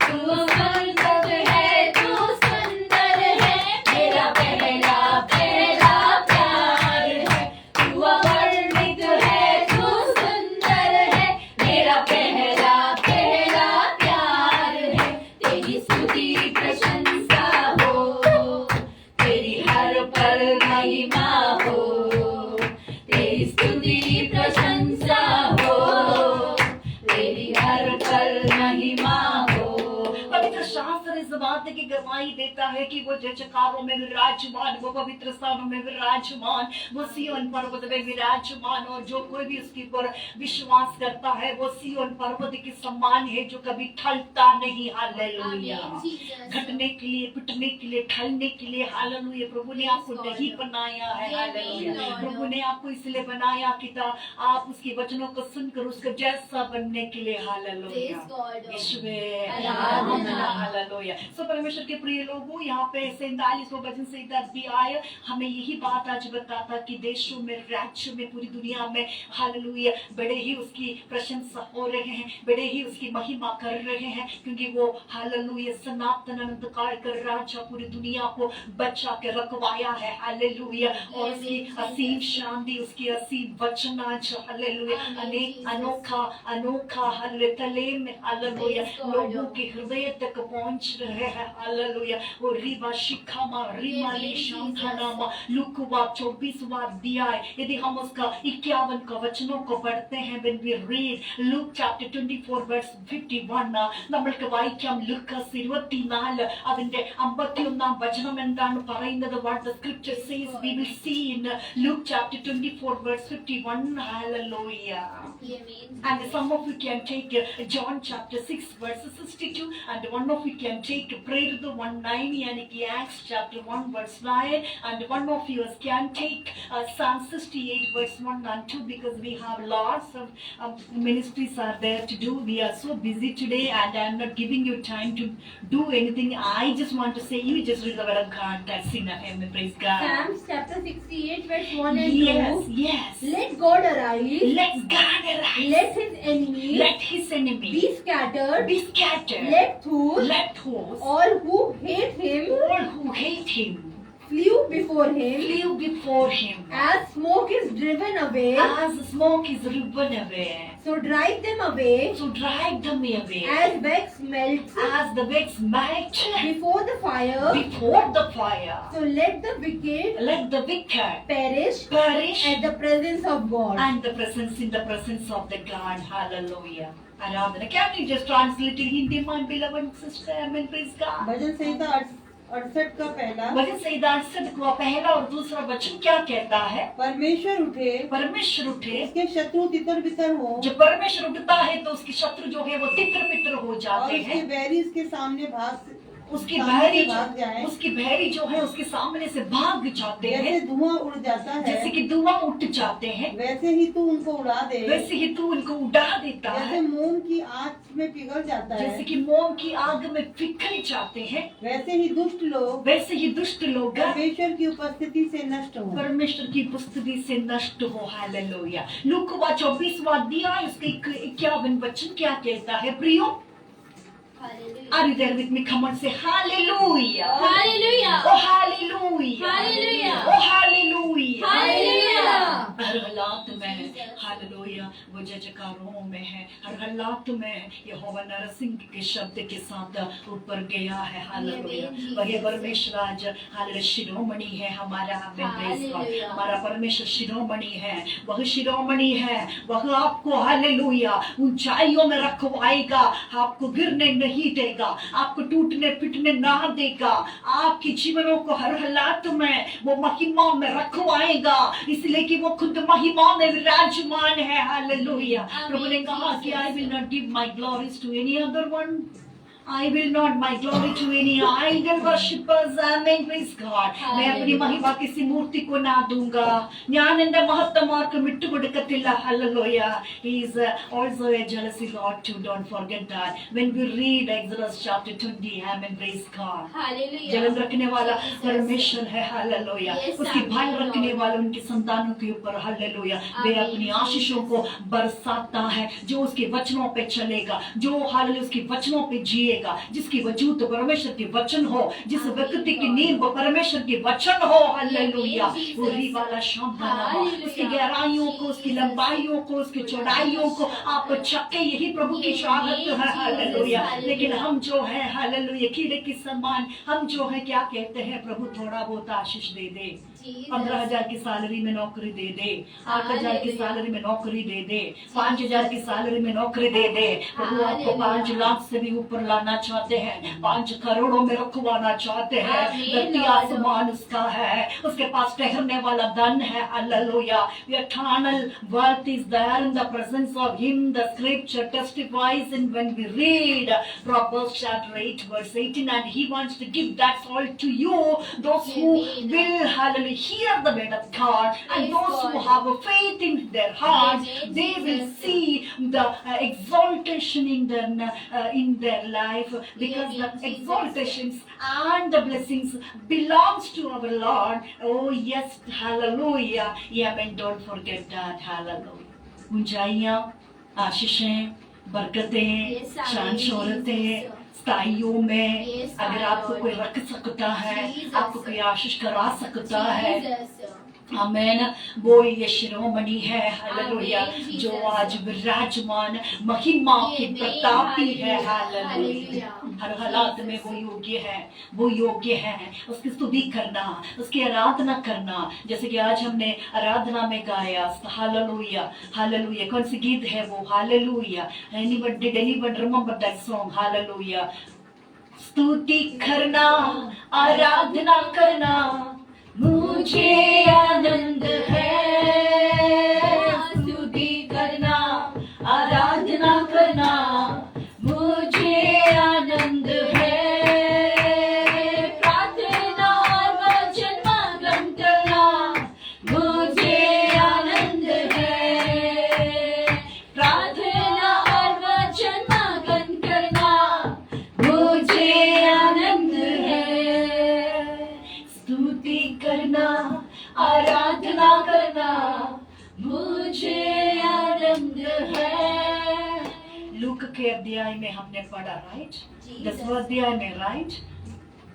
तू सुंदर है मेरा पहला पहला प्यार है तू अवर्णित है तू सुंदर है मेरा पहला पहला प्यार है तेरी स्तुति प्रशंसा हो तेरी हर पल महिमा हो तेरी स्तुति प्रशंसा हो तेरी हर पल महिमा हो पवित्र शास्त्र इस बात की गवाही देता है कि वो जयकारों में विराजमान वो पवित्र स्थानों में विराजमान वो सिय्योन पर्वत में विराजमान और जो कोई भी उसके ऊपर विश्वास करता है वो सिय्योन पर्वत के समान है जो कभी ठलता नहीं हालेलुया घटने के लिए पिटने के लिए ठलने के लिए हालेलुया प्रभु ने आपको नहीं बनाया है हालेलुया प्रभु ने आपको इसलिए बनाया कि आप उसके वचनों को सुनकर उसका जैसा बनने के लिए हालेलुया यीशुवे हालेलुया सो परमेश्वर के प्रिय लोगों यहाँ पे 47 वचन से इधर भी आए हमें यही बात आज बताता कि देशों में राज्यों में पूरी दुनिया में हालेलुया बड़े ही उसकी प्रशंसा हो रहे हैं बड़े ही उसकी महिमा कर रहे हैं क्योंकि वो हालेलुया सनातन अनंत काल कर राजा पूरी दुनिया को बचा के रखवाया है हालेलुया और उसकी असीम शांति उसकी असीम वचन आज हालेलुया अनेक अनोखा अनोखा हालेलुया तले में हालेलुया लोगों के हृदय तक पहुंच रहे हैं हालेलुया वो रिबा शिखामा रिमाली शांतानामा लुकुवा 24वां अध्याय यदि हम उसका 51 का वचनों को पढ़ते हैं when we read Luke chapter 24 verse 51 നമ്മൾക്ക് വായിക്കാം ലൂക്കോസ് 24 അതിന്റെ 51 വചനം എന്താണ് പറയുന്നത് what the scripture says we will see in Luke chapter 24 verse 51 hallelujah and some of you can take John chapter 6 verse 62 and one of you can take pray to the 1:9 यानी कि Acts chapter 1 verse 9, and one of you can take Psalm 68 verse 1 and 2, because we have lots of ministries are there to do. We are so busy today and I am not giving you time to do anything. I just want to say, you just read the word of God. That's enough. Amen. Praise God. Psalms chapter 68 verse 1 and Yes, 2. yes. Let God arise. Let God arise. Let his enemies Let his enemy be scattered. be scattered. Let those Let those all who hate him all who hate him flew before him. flee before him. As smoke is driven away, As smoke is driven away, so drive them away. so drive them away. As wax melts As the wicks melt before the fire, before the fire, so let the wicked let the wicked perish perish at the presence of God. and the presence of the God. Hallelujah. Aradhana. Can you just translate in Hindi, my beloved sister? Amen. Praise God. भजन संहिता 68 का पहला, वचन संहिता 68 का पहला और दूसरा वचन क्या कहता है? परमेश्वर उठे, परमेश्वर उठे। उसके शत्रु तितर बितर हो, जब परमेश्वर उठता है तो उसके शत्रु जो है वो तितर बितर हो और जाते उसके हैं। बैरी इसके सामने उसकी सामने बहरी से भाग जाए। उसकी बहरी जो है उसके सामने से भाग जाते जैसे हैं। धुआं उड़ जाता है, जैसे कि धुआं उठ जाते हैं, वैसे ही तू उनको उड़ा दे, वैसे ही तू उनको उड़ा देता जैसे है। मोम की आग में पिघल जाता जैसे है, कि मोम की आग में पिघल जाते हैं, वैसे ही दुष्ट लोग वैसे ही दुष्ट लोग परमेश्वर की उपस्थिति से नष्ट हो। परमेश्वर की उपस्थिति से नष्ट हो। हालेलुया। लूका 24वां अध्याय उसके 51 वचन क्या कहता है? प्रियो, are you there with me? Come on, say hallelujah. Hallelujah. Oh hallelujah. Hallelujah. Oh hallelujah. Hallelujah. हर हालात में हालेलुया वो जय जयकारों में है। हर हालात में यहोवा नरसिंह के शब्द के साथ ऊपर गया है। हालेलुया। वही परमेश्वर आज हालेलुया शिरोमणि है हमारा। हमारा परमेश्वर शिरोमणि है। वह शिरोमणि है। वह आपको हालेलुया ऊंचाइयों में रखवाएगा। आपको गिरने नहीं देगा, आपको टूटने पिटने ना देगा। आपके जीवनों को हर हालात में वो महिमा में रखवाएगा, इसलिए कि वो खुद महिमा में विराजमान है। हालेलुया। प्रभु ने कहा कि I will not give my glories to any other one. I will not my glory to any idol worshippers. Amen. Praise God. मैं अपनी महिमा किसी मूर्ति को ना दूंगा। ഞാൻ എൻ്റെ മഹത്വമാർക്ക് വിട്ടുകൊടുക്കത്തില്ല. Hallelujah. He is also a jealousy Lord too. Don't forget that. When we read Exodus chapter 20, Amen. Praise God. जलन रखने वाला परमेश्वर है। हालेलुया। उसकी भय रखने वाले उनके संतानों के ऊपर हालेलुया वे अपनी आशीषों को बरसाता है। जो उसके वचनों पे चलेगा, जो हालेलुया उसके वचनों पे जिएगा, जिसकी वजूद परमेश्वर के वचन हो, जिस व्यक्ति की नींव वो परमेश्वर के वचन हो। हालेलुया। पूरी वाला शाम उसकी गहराइयों को, उसकी लंबाइयों को, उसकी चौड़ाइयों को आप चखे, यही प्रभु की शहादत है। हालेलुया। लेकिन हम जो है हालेलुया कीड़े के समान हम जो है क्या कहते हैं? प्रभु थोड़ा बहुत आशीष दे दे, 15,000 की सैलरी में नौकरी दे दे, 8,000 की सैलरी में नौकरी दे दे, 5,000 की सैलरी में नौकरी दे दे। प्रभु आपको 5 लाख से भी ऊपर लाना चाहते हैं, 5 करोड़ों में रखवाना चाहते हैं। धरती आसमान उसका है, उसके पास ठहरने वाला धन है। Hallelujah. Eternal wealth is there in the presence of him. The scripture testifies, and when we read Proverbs chapter 8 verse 18, and he wants to give that all to you, those who will hallelujah hear the word of God, and those who have a faith in their hearts, they will see the exaltation in their life, because the exaltations and the blessings belongs to our Lord. Oh yes, hallelujah. Amen. Don't forget that. Hallelujah. ऊंचाइयां, आशीषें, बरकतें, शान शोहरतें स्थाइयों में अगर आपको कोई रख सकता है, आपको कोई आशीष करा सकता है, आमेन, वो ये शिरोमणि है। हालेलुया। जो आज विराजमान महिमा की प्रतापी है। हालेलुया। हर हालात में वो योग्य है, वो योग्य है उसकी स्तुति करना, उसकी आराधना करना। जैसे कि आज हमने आराधना में गाया हालेलुया। हालेलुया। कौन सी गीत है वो? Hallelujah. Did anyone remember that song? Hallelujah. स्तुति करना, आराधना करना मुझे आनंद है। स्तुति करना, आराधना करना मुझे आनंद है। लूक के अध्याय में हमने पढ़ा, राइट? Jesus. 10वां अध्याय में, राइट?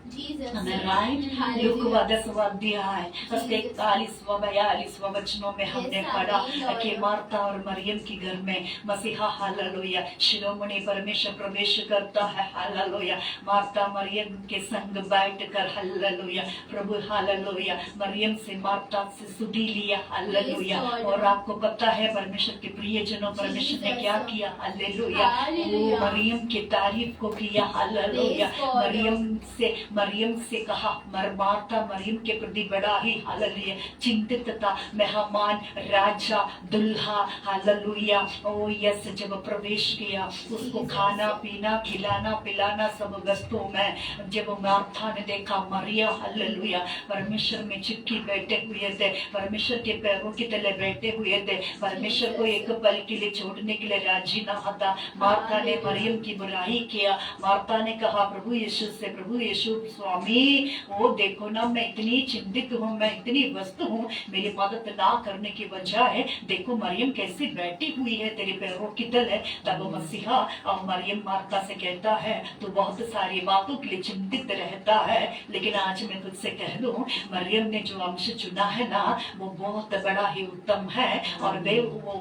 Jesus. हमें राइट लूक Hallelujah. 10वां अध्याय उसके 41वां 42वां वचनों में हमने Yes, पढ़ा amen, Lord. कि मार्था और मरियम के घर में मसीहा हालेलुया शिरोमणि परमेश्वर प्रवेश करता है, हालेलुया। मार्था मरियम के संग बैठकर हालेलुया प्रभु हालेलुया मरियम से मार्था से सुधी लिया, हालेलुया। Yes, Lord. और आपको पता है परमेश्वर के प्रियजनों परमेश्वर ने Jesus. क्या किया, हालेलुया। वो Hallelujah. मरियम की तारीफ को किया, हालेलुया। Praise God. मरियम से कहा, मार्था मरियम के प्रति बड़ा ही हालेलुया चिंतित था। मेहमान, राजा, दुल्हा, हालेलुया ओ यस जब प्रवेश किया उसको खाना पीना खिलाना पिलाना सब वस्तुओं में जब मार्था ने देखा मरिया हालेलुया परमेश्वर में चिपकी बैठे हुए थे, परमेश्वर के पैरों की तले बैठे हुए थे, परमेश्वर को एक पल के लिए छोड़ने के लिए राजी न था। मार्था ने मरियम की बुराई किया। मार्था ने कहा प्रभु यीशु से, प्रभु यीशु स्वामी वो देखो ना मैं इतनी चिंतित हूँ, मैं इतनी वस्तु हूँ, मेरी मदद ना करने की वजह है देखो मरियम कैसी बैठी हुई है तेरे पैरों की तले। तब मसीहा और मरियम मार्था से कहता है तू बहुत सारी बातों के लिए चिंतित रहता है, लेकिन आज मैं तुझसे कह दूं मरियम ने जो अंश चुना है ना वो बहुत बड़ा ही उत्तम है। और वे वो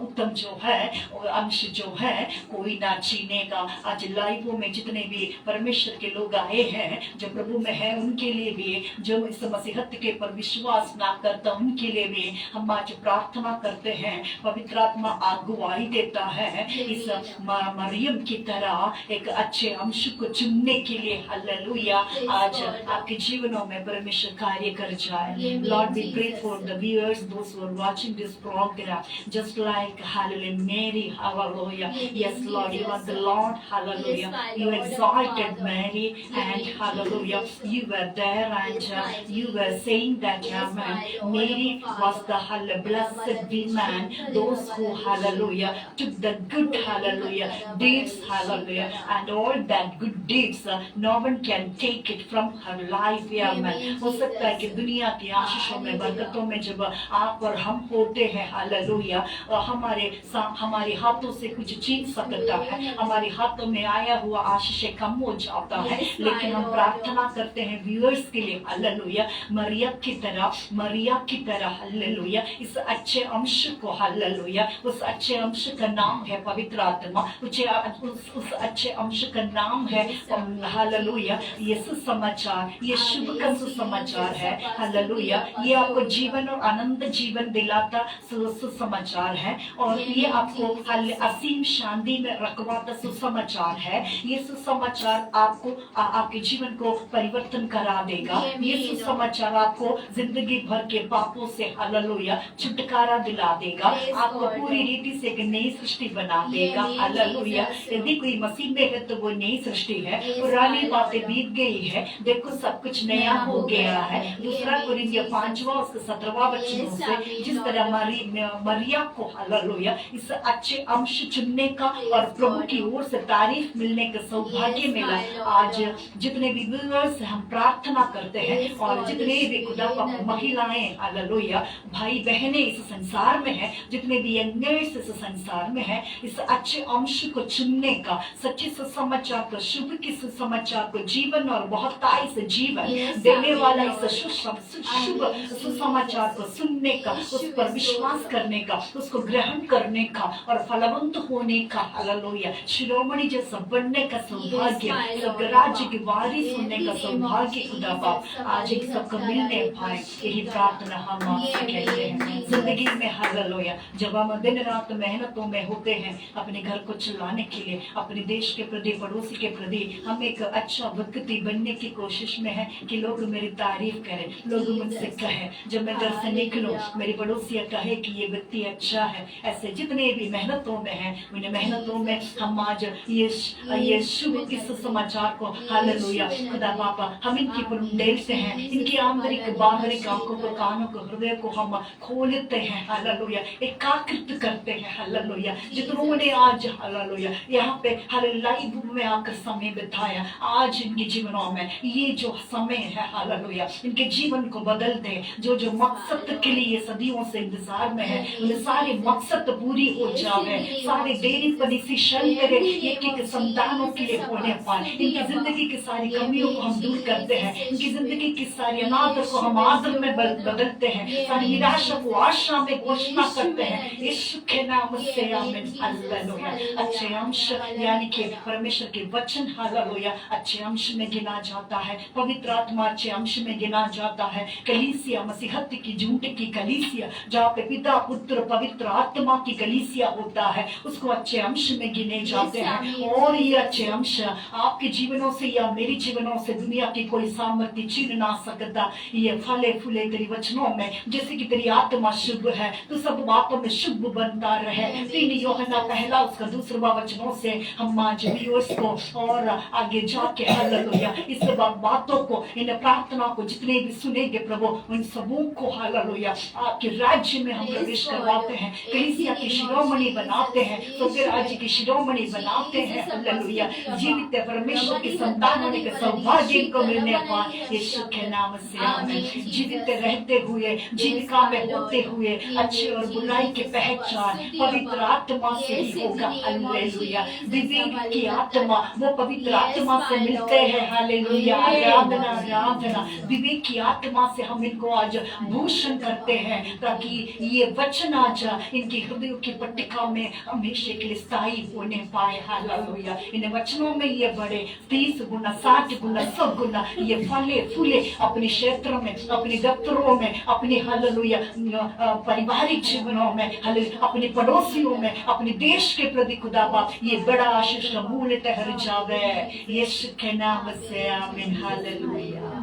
उत्तम जो है वो अंश जो है कोई ना छीनेगा। आज लाइफों में जितने भी परमेश्वर के लोग आए हैं जो प्रभु में है उनके लिए भी, जो इस मसीहत के पर विश्वास ना करता उनके लिए भी हम आज प्रार्थना करते हैं। पवित्र आत्मा अगुवाई देता है इस मरियम की तरह एक अच्छे अंश को चुनने के लिए, हालेलुया। आज आपके जीवनों में परमेश्वर कार्य कर जाए। Lord we pray for the viewers those who are watching this program just like hallelujah Mary, hallelujah. Yes Lord, you are the Lord, hallelujah. You exalted Mary and hallelujah you were there and you were saying that Mary was the blessed woman, those who hallelujah took the good hallelujah deeds, hallelujah, and all that good deeds no one can take it from her life, amen. हो सकता है कि दुनिया की आशीषों में बरकतों में जब आप और हम होते हैं हालेलुया हमारे हाथों से कुछ छीन सकता है, हमारे हाथों में आया हुआ आशीष कम हो जाता है, लेकिन हम प्रार्थना करते हैं व्यूअर्स के लिए हालेलुया मरिया की तरह हालेलुया इस अच्छे अंश को हालेलुया उस अच्छे अंश का नाम है पवित्र आत्मा, उस अच्छे अंश का नाम है हालेलुया ये सुसमाचार, ये शुभ का सुसमाचार है हालेलुया। ये आपको जीवन और आनंद जीवन दिलाता सुसमाचार है और ये आपको असीम शांति में रखवाता सुसमाचार है। ये सुसमाचार आपको आपके जीवन को परिवर्तन करा देगा। ये सुसमाचार आपको जिंदगी भर के पापों से हालेलुया छुटकारा दिला देगा, आपको पूरी रीति से एक नई सृष्टि बना देगा हालेलुया। यदि कोई मसीह में है तो वो नई सृष्टि है, पुरानी बातें बीत गई है, देखो सब कुछ नया हो गया है। दूसरा कोरिन्थियों 5वां उसके 17वां वचनों से जिस तरह मरिया को हालेलुया इस अच्छे अंश चुनने का और प्रभु की ओर से तारीफ मिलने का सौभाग्य मिला। आज जितने भी व्यूअर्स हम प्रार्थना करते हैं और जितने भी खुदा महिलाएं हालेलुया भाई बहनें इस संसार में है, जितने भी यंगर्स इस संसार में है, इस अच्छे अंश को चुनने का, सच्चे सुसमाचार को, शुभ के सुसमाचार को, जीवन और बहुतायी से जीवन देने वाला इस शुभ सुसमाचार को सुनने का, उस पर विश्वास करने का, उसको ग्रहण करने का और फलवंत होने का हालेलुया शिरोमणि जैसा बनने का सौभाग्य, सब राज्य की वारिस होने का सौभाग्य खुदा बाप आज एक सबको मिलने पाए। यही प्रार्थना हम आपसे कहते हैं जिंदगी में हालेलुया। जब हम दिन रात मेहनतों में होते हैं अपने घर को चलाने के लिए, अपने देश के प्रति, पड़ोसी के प्रति हम एक अच्छा व्यक्ति बनने की कोशिश में है कि लोग मेरी तारीफ करें, लोग मुझसे कहें, जब मैं घर से निकलूं मेरी पड़ोसियां कहे कि ये व्यक्ति अच्छा है। ऐसे जितने भी मेहनतों में हैं उन मेहनतों में हम आज ये शुभ इस समाचार को हालेलुया। खुदा बाबा हम इनकी पुरुषते हैं, इनकी आंतरिक बाहरिक आंखों को, कानों को, हृदय को हम खोलते हैं हालेलुया, एकाकृत करते हैं हालेलुया। जितनों ने आज हालेलुया यहाँ पे लाइव में आकर समय बिताया, आज इनके जीवनों में ये जो समय है हालेलुया, इनके जीवन को बदल दे। जो जो मकसद के लिए सदियों से इंतजार में है, उन सारे मकसद पूरी हो जावे। सारे देरी पर इसी क्षण तेरे एक एक संतानों के लिए होने पाए। इनकी जिंदगी की सारी कमियों को हम दूर करते हैं, इनकी जिंदगी की सारी अनादर को हम आदर में बदलते हैं, सारी निराशा को आशा में घोषणा करते हैं। यीशु के नाम से आमीन हालेलुया। अच्छे अंश यानी कि परमेश्वर के वचन हालेलुया अच्छे अंश में गिना जाता है, पवित्र आत्मा अच्छे अंश में गिना जाता है। कलीसिया मसीहत की झूठ की कलीसिया, जहाँ पे पिता पुत्र पवित्र आत्मा की कलीसिया होता है, उसको अच्छे अंश में गिने जाते हैं। और ये अच्छे अंश आपके जीवनों से या मेरी जीवनों से दुनिया की कोई सामर्थ्य छीन ना सकता। ये फले फूले तेरी वचनों में, जैसे कि तेरी आत्मा शुभ है तो सब बातों में शुभ बनता रहे। 3 यूहन्ना पहला उसका दूसरा वचनों से हम आज भी उसको और आगे जाके हालेलुया इस बातों को, इन प्रार्थना को जितने भी सुनेंगे प्रभु, उन सबों को हालेलुया आपके राज्य में हम प्रवेश करवाते हैं। कलीसिया की शिरोमणि बनाते हैं, तो फिर राज्य की शिरोमणि बनाते हैं हालेलुया। जीवित परमेश्वर के संतान होने के सौभाग्य को मिलने पाए यीशु के नाम से आमीन। जीवित रहते हुए, जीविका में होते हुए अच्छे और बुराई के पहचान पवित्र आत्मा से ही होगा हालेलुया। विवेक की आत्मा वो पवित्र आत्मा से मिलते हैं हालेलुया। आराधना आराधना विवेक की आत्मा से हम इनको आज भूषण करते हैं, ताकि ये वचन आज इनकी हृदयों की पट्टिका में हमेशा के लिए स्थायी होने पाए हालेलुया। इन वचनों में ये बड़े 30 गुना 60 गुना 100 गुना ये फले फूले अपने क्षेत्रों में, अपने दफ्तरों में, अपने हालेलुया पारिवारिक जीवनों में, अपने पड़ोसियों में, अपने देश के प्रति खुदा बाप ये बड़ा आशीष का मूल ठहर जावे यीशु के नाम से आमीन हालेलुया।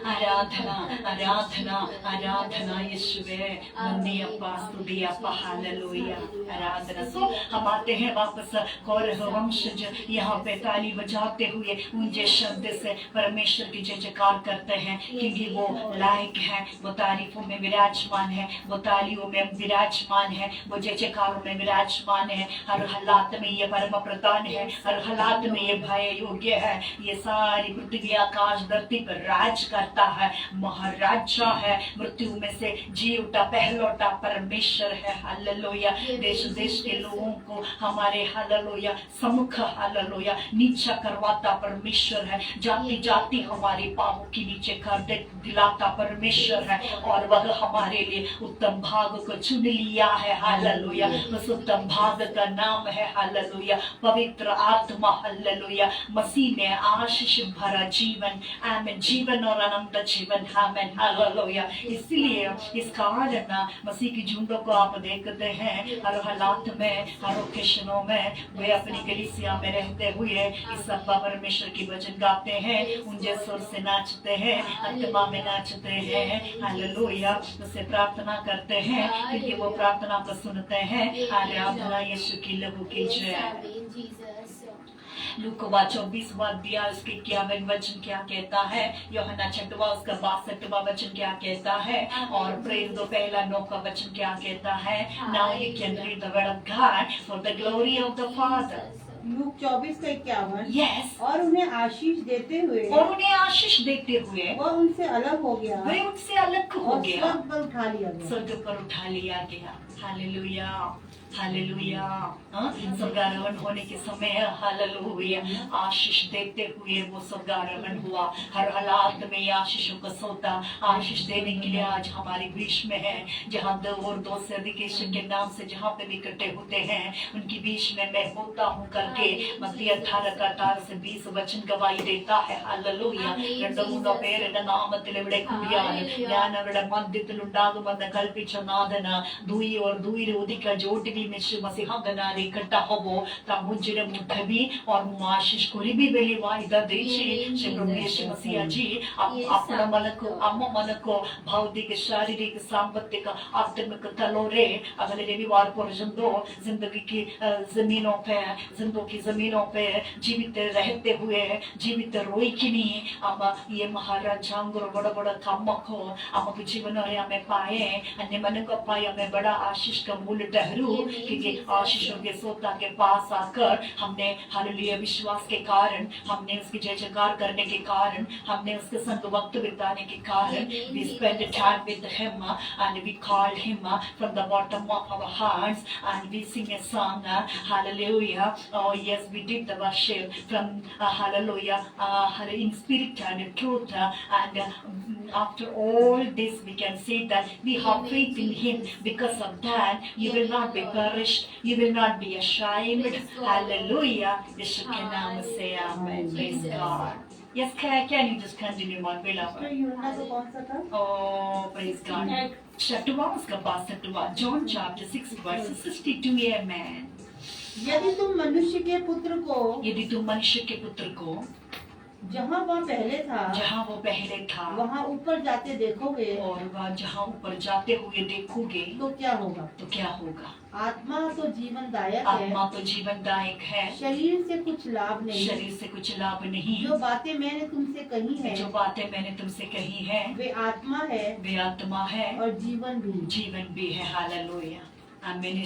आराधना आराधना आराधना यीशुवे, वंदे अप्पा स्तुति अप्पा हालेलुया आराधना। सो हम आते हैं वापस कोरह वंशज यहाँ पे ताली बजाते हुए ऊंचे शब्द से परमेश्वर की जय जयकार करते हैं, क्योंकि वो लायक है, वो तारीफों में विराजमान है, वो तालियों में विराजमान है, वो जय जयकारों में विराजमान है। हर हालात में ये परम प्रधान है, हर हालात में ये भय योग्य है। ये सारी पृथ्वी आकाश धरती पर राज करता है, महाराजा है, मृत्यु में से जी उठा पहलौटा परमेश्वर है हालेलुया। देश देश के लोगों को हमारे हालेलुया सम्मुख हालेलुया नीचा करवाता परमेश्वर है, जाति जाति हमारे पापों के नीचे कर दिलाता परमेश्वर है, और वह हमारे लिए उत्तम भाग को चुन लिया है हालेलुया। उस उत्तम भाग का नाम है हालेलुया पवित्र आत्मा हालेलुया। मसीह में आशीष भरा जीवन, आमीन, जीवन और अनंत जीवन, आमीन हालेलुया। इसलिए इस कारण मसीह की झुंडों को आप देखते हैं, हर हालात में, हर ओकेशनों में वे अपनी कलीसिया में रहते हुए इस अब्बा परमेश्वर की भजन गाते हैं, ऊंचे सुर से नाचते हैं, आत्मा में नाचते हैं हालेलुया। उससे प्रार्थना करते हैं, क्योंकि वो प्रार्थना को सुनते हैं। आराधना यीशु की लहू की जय। लूका 24वां अध्याय उसके 51 वचन क्या कहता है, यूहन्ना 6वां उसका 62वां वचन क्या कहता है, और प्रेरित 1:9 का वचन क्या कहता है। Now you can read the word of God for the glory of the Father. Look 24 का 51। Yes. और उन्हें आशीष देते हुए, और उन्हें आशीष देते हुए वह उनसे अलग हो गया, वे उनसे अलग हो और गया, स्वर्ग पर उठा लिया गया। स्वर्ग पर उठा लिया गया। Hallelujah hallelujah. स्वर्गारोहण होने के समय हालेलुया आशीष देते हुए वो स्वर्गारोहण हुआ। हर हालात में ये आशीषों का सोता आशीष देने के लिए आज हमारे बीच में है, जहाँ 2 और 2 से अधिक यीशु के नाम से जहाँ पे भी इकट्ठे होते हैं, उनके बीच में मैं होता हूँ करके मत्ती 18 से 20 वचन गवाही देता है हालेलुया। രണ്ടുമൂന്നോ പേരുടെ നാമത്തിൽ ഇവിടെ കൂടിയാൽ ഞാൻ അവരുടെ മധ്യത്തിൽ ഉണ്ടാകുമെന്ന് കൽപ്പിച്ച നാഥന് ദൂയോ और दुई उदिका जोट भी मिश्र मसीहा गनारे इकट्ठा होबो ता मुझे मुठबी और मुआशिश कोरी भी बेली वाइदा देशी से प्रभु यीशु मसीह जी अपना मलको अम्मा मलको भौतिक शारीरिक सांपत्तिक आत्मिक तलोरे अगले रविवार को जिंदगी की जमीनों पे जीवित रहते हुए जीवित रोई की नहीं अब ये महाराजांगरो बड़ा बड़ा कामको अमक जीवन और हमें पाए अन्य मन को पाए हमें बड़ा आशीष का मूल ठहरू क्योंकि आशीषों के सोता के पास आकर हमने हालेलुया विश्वास के कारण हमने उसकी जय जयकार करने के कारण हमने उसके संग वक्त बिताने के कारण we spend time with him and we call him from the bottom of our hearts and we sing a song hallelujah. Oh yes, we did the worship from hallelujah in spirit and truth and after all this we can say that we have faith in him. Because of that you will not be perished, you will not be ashamed. Hallelujah. यीशु के नाम से amen. Praise God. Yes, can you just continue on, beloved? यूहन्ना तो कौन सा था? Oh, praise God. Shatwa उसका पास सटवा John chapter 6 verse 62. Amen. यदि तुम मनुष्य के पुत्र को यदि तुम मनुष्य के पुत्र को जहाँ वह पहले था वहाँ ऊपर जाते देखोगे और वह जहाँ ऊपर जाते हुए देखोगे तो क्या होगा? आत्मा तो जीवनदायक है, शरीर से कुछ लाभ नहीं। जो बातें मैंने तुमसे कही है वे आत्मा है और जीवन भी है। हालेलुया आमीन।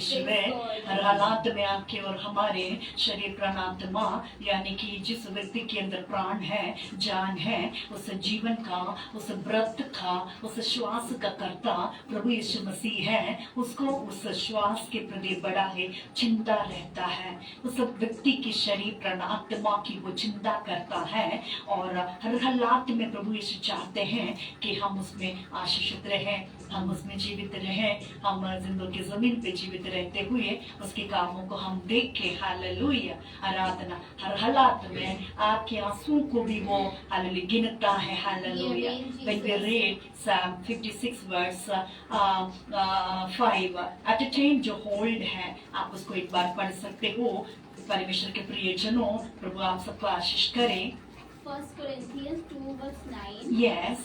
हर हालात में आपके और हमारे शरीर प्राण आत्मा यानी कि जिस व्यक्ति के अंदर प्राण है जान है उस जीवन का उस व्रत का उस श्वास का कर्ता प्रभु यीशु मसीह है। उसको उस श्वास के प्रति बड़ा है चिंता रहता है। उस व्यक्ति की शरीर प्राण आत्मा की वो चिंता करता है और हर हालात में प्रभु यीशु चाहते हैं कि हम उसमें आशीषित रहें, हम उसमें जीवित रहें, हम जिंदगी जमीन पे जीवित रहते हुए उसके कामों को हम देख के हालेलुया आराधना हर हालात में आपके आंसुओं को भी वो हालेलुया गिनता है। Hallelujah. When we read Psalm 56 verse 5 attain जो होल्ड है आप उसको एक बार पढ़ सकते हो। परमेश्वर के प्रियजनों प्रभु आप सबको आशीष करें। 1 Corinthians 2 verse 9. Yes.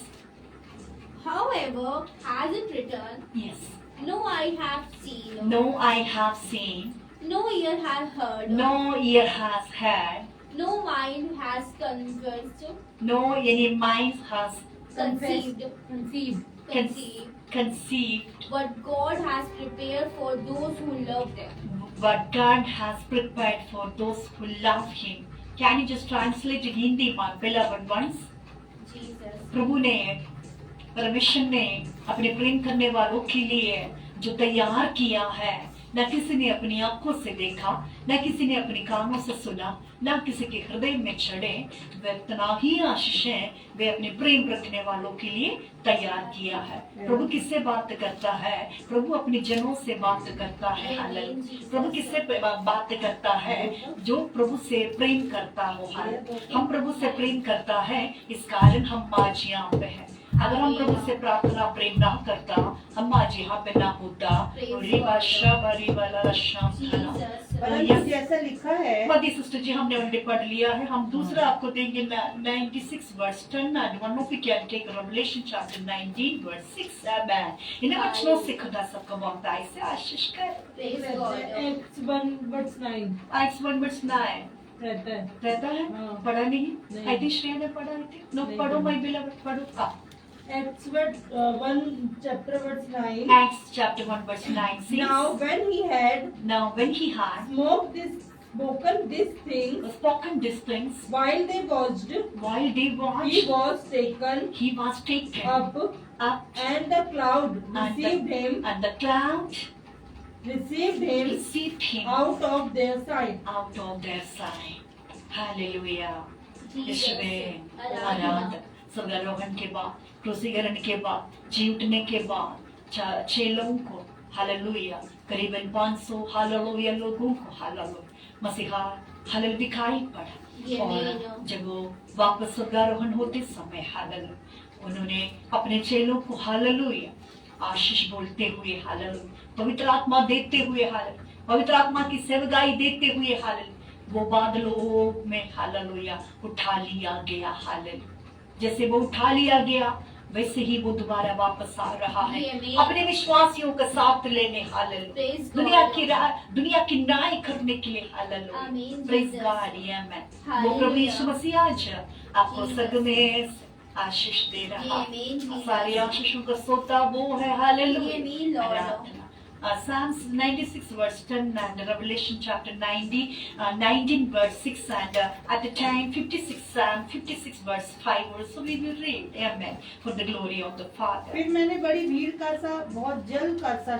However, as it written, Yes. no eye have seen, No eye have seen, no ear have heard, no ear has heard, no mind has conceived, no any mind has conceived what God has prepared for those who love them. what God has prepared for those who love Him. Can you just translate in Hindi, my beloved ones? Jesus. प्रभु ने परमेश्वर ने अपने प्रेम करने वालों के लिए जो तैयार किया है न किसी ने अपनी आंखों से देखा, न किसी ने अपनी कानों से सुना, न किसी के हृदय में चढ़े, वे इतना ही आशीषें वे अपने प्रेम रखने वालों के लिए तैयार किया है। प्रभु किससे बात करता है? प्रभु अपने जनों से बात करता है। हालेलुया। प्रभु किससे बात करता है? जो प्रभु से प्रेम करता हो। हालेलुया। हम प्रभु से प्रेम करता है, इस कारण हम आज यहाँ पे हैं। अगर हम प्रभु से प्रार्थना प्रेम ना करता हम आज यहाँ पे ना होता। जैसा लिखा है मदी सिस्टर जी हमने ऑलरेडी पढ़ लिया है। हम दूसरा आपको देंगे 96 verse 10 and one of you can take Revelation chapter 19 verse 6। इन्हें बच्चों से खुदा सबको बहुत आय से आशीष कर। Praise God. Acts 1 verse 9 Acts 1 verse 9 रहता है। पढ़ा नहीं? आई थिंक श्रेया ने पढ़ा थी। नो पढ़ो माय बिलवड पढ़ो। Acts 1 chapter verse 9. Acts chapter 1 verse 9 says, Now when he had spoken these things, while they watched, he was taken up, and the cloud received him out of their sight. Hallelujah. Jesus. आराधना स्वर्गारोहण के बाद, क्रूसीकरण के बाद, जी उठने के बाद 6 लोगों को हालेलुया करीबन 500 हालेलुया लोगों को हालेलुया मसीहा हालेलुया दिखाई पड़ा। और जब वो वापस स्वर्गारोहण होते समय हालेलुया उन्होंने अपने चेलों को हालेलुया आशीष बोलते हुए हालेलुया, पवित्र आत्मा देते हुए हालेलुया, पवित्र आत्मा की सेवगाई देते हुए हालेलुया, वो बादलों में हालेलुया उठा लिया गया हालेलुया। जैसे वो उठा लिया गया वैसे ही वो दोबारा वापस आ रहा है Amen. अपने विश्वासियों का साथ लेने हालेलुया, Praise God. दुनिया की न्याय करने के लिए hallelujah. Amen, praise Jesus. God, amen. वो Hallelujah. प्रभु यीशु मसीह आज आपको Jesus. स्वर्ग में आशीष दे रहा Amen, है। Jesus. सारे आशीषों का सोता वो है hallelujah. Amen, Lord. Aradhana. Psalms 96 verse 10 and Revelation chapter 19 verse 6 and at the time 56 Psalm 56 verse 5 also we will read, amen, for the glory of the Father. फिर मैंने बड़ी भीड़ का सा बहुत जल का सा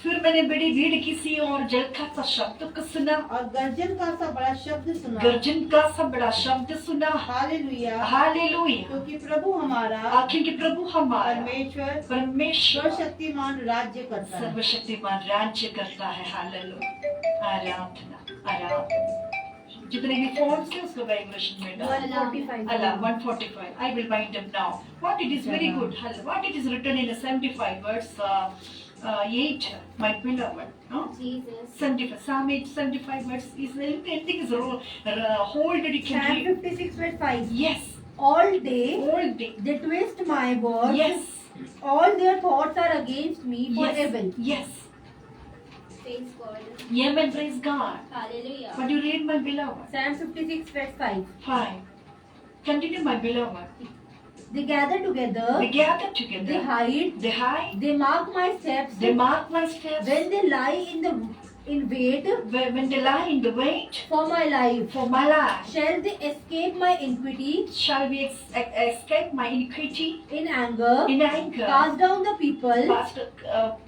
फिर मैंने बड़ी भीड़ की सी और जलखा सा शब्द को सुना और गर्जन का सा बड़ा शब्द सुना। गर्जन का सा बड़ा शब्द सुना हालेलुया, हालेलुया, क्योंकि प्रभु हमारा क्योंकि प्रभु हमारा परमेश्वर सर्वशक्तिमान राज्य करता है। सर्वशक्तिमान राज्य करता है हालेलुया। आराधना आराधना। जितने भी फॉर्म्स हैं उसको वाइब्रेशन में डाल। 145. Allah 145. I will bind them now. What it is very good. What it is written in a 75 verse 8, my beloved. No? Jesus. 75. Psalm 8, 75 verse is anything is hold it can Psalm read. 56 verse 5. Yes. All day All day. they twist my words. Yes. All their thoughts are against me for Yes. evil. Yes. Praise God. Amen. Praise God. Hallelujah. But you read, my beloved. Psalm 56 verse 5. 5. Continue, my beloved. They gather together. They gather They together. hide. They hide. They mark my steps. They mark my steps. When they lie in wait When they lie in the wait for my life, for my life, shall they escape my iniquity shall we escape my iniquity in anger? in anger? Cast down the people.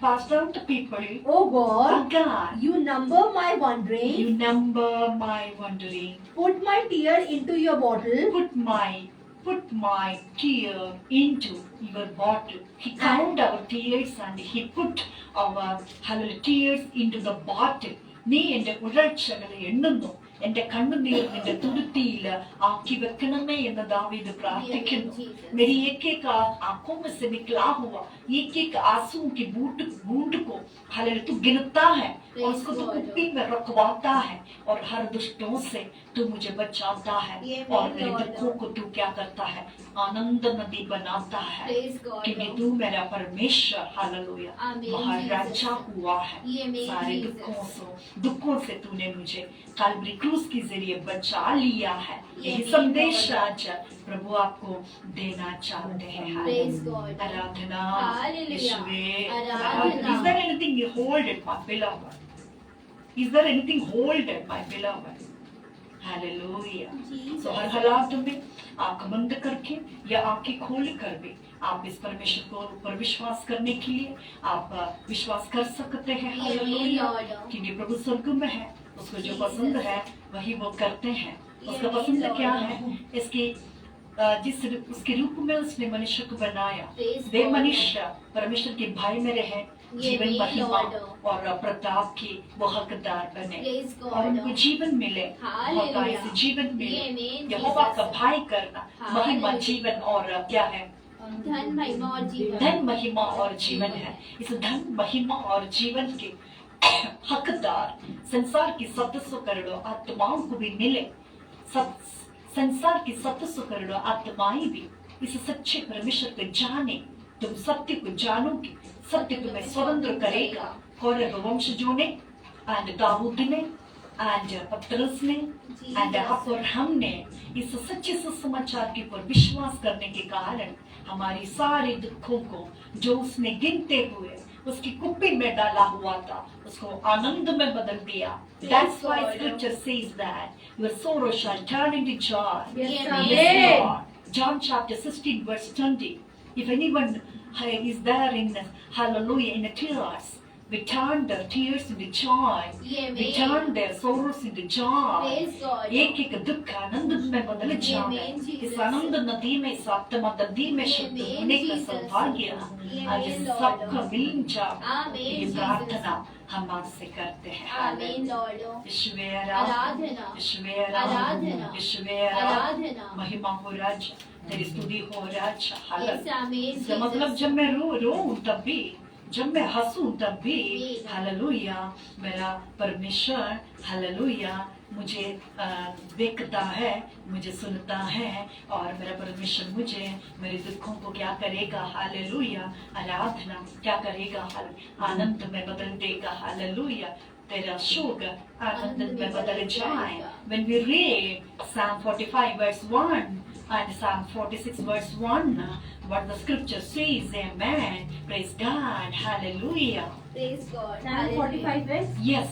Pass down the people. O Oh God, God, you number my wandering. you number my wandering. Put my tear into your bottle. Put my tear into your bottle. He counted our tears and he put our tears into the bottle. നീ എന്റെ ഉഴച്ചകളെ എണ്ണുന്നു, എന്റെ കണ്ണുനീർ നിന്റെ തുരുത്തിയിൽ ആക്കി വെക്കണമേ എന്ന് ദാവീദ് പ്രാർത്ഥിക്കുന്നു। मेरी एक आंखों में से निकला हुआ एक आंसू की बूंद को हालेलुया तू गिनता है और उसको तू कुप्पी में रखवाता है और हर दुष्टों से तू मुझे बचाता है और मेरे दुखों को तू क्या करता है, आनंद नदी बनाता है, Praise God. क्योंकि तू मेरा परमेश्वर हालेलुया Amen, महाराजा Jesus. हुआ है। Amen, सारे Jesus. दुखों से तूने मुझे काल्वरी क्रूस के जरिए बचा लिया है। यही Amen, संदेश Lord. आज प्रभु आपको देना चाहते हैं। Praise God. Aradhana Hallelujah. यीशुवे। Aradhana. Is there anything you hold it, my beloved? Is there anything hold it, my beloved? Hallelujah. Jesus. So हर हालात में आंख बंद करके या आंखें खोल कर भी आप इस परमेश्वर को ऊपर विश्वास करने के लिए आप विश्वास कर सकते हैं। Amen, hallelujah. Lord. क्योंकि प्रभु स्वर्ग में है, उसको जो Jesus. पसंद है वही वो करते हैं। उसका Amen, पसंद Lord. क्या है, इसकी जिस उसके रूप में उसने मनुष्य को बनाया, Praise वे God. मनुष्य परमेश्वर के भय में रहे, जीवन Amen, महिमा Lord. और प्रताप की वो हकदार बने Praise God. और उनको जीवन मिले, Hallelujah. भगाई से जीवन मिले, Amen, यहोवा Jesus. का भय करना, महिमा Hallelujah. जीवन और क्या है, धन महिमा और जीवन। धन महिमा और जीवन है। इस धन महिमा और जीवन के हकदार संसार की 700 करोड़ आत्माओं को भी मिले। संसार की 700 करोड़ आत्माएं भी इस सच्चे परमेश्वर को जाने, तुम सत्य को जानोगे, सत्य तुम्हें स्वतंत्र करेगा। कौरव वंशजों ने एंड दाऊद ने एंड पतरस ने एंड आप और हमने इस सच्चे सुसमाचार के ऊपर विश्वास करने के कारण हमारी सारे दुखों को जो उसने गिनते हुए उसकी कुप्पी में डाला हुआ था उसको आनंद में बदल दिया। That's why scripture says that your sorrow shall turn into joy. Yes, Lord. John chapter 16 verse 20. If anyone is there in hallelujah in the tears, We turn their tears into joy. We turn their sorrows into joy. Praise God. एक एक दुख आनंद में बदल जाए। Amen, Jesus. इस आनंद नदी में इस आत्मा नदी में शुद्ध Amen, होने का Jesus. सौभाग्य आज Amen, सबका Lord. मिल जाए। Amen, ये Jesus. प्रार्थना हम आपसे करते हैं। Amen, Lord. ईश्वरीय आराधना। ईश्वरीय आराधना। ईश्वरीय आराधना। महिमा हो राजा, तेरी स्तुति हो राजा। हालेलुया। Yes, Amen, इसका मतलब Jesus. जब मैं रोऊं तब भी, जब मैं हंसूं तब भी, Amen. हालेलुया, मेरा परमेश्वर हालेलुया मुझे देखता है, मुझे सुनता है और मेरा परमेश्वर मुझे मेरे दुखों को क्या करेगा, हालेलुया, आराधना क्या करेगा, आनंद में बदल देगा, हालेलुया, तेरा शोक आनंद में बदल जाए। When we read Psalm 45 verse 1 and Psalm 46 verse 1, what the scripture says, amen, praise God, hallelujah. Praise God. Psalm 45 verse. Yes,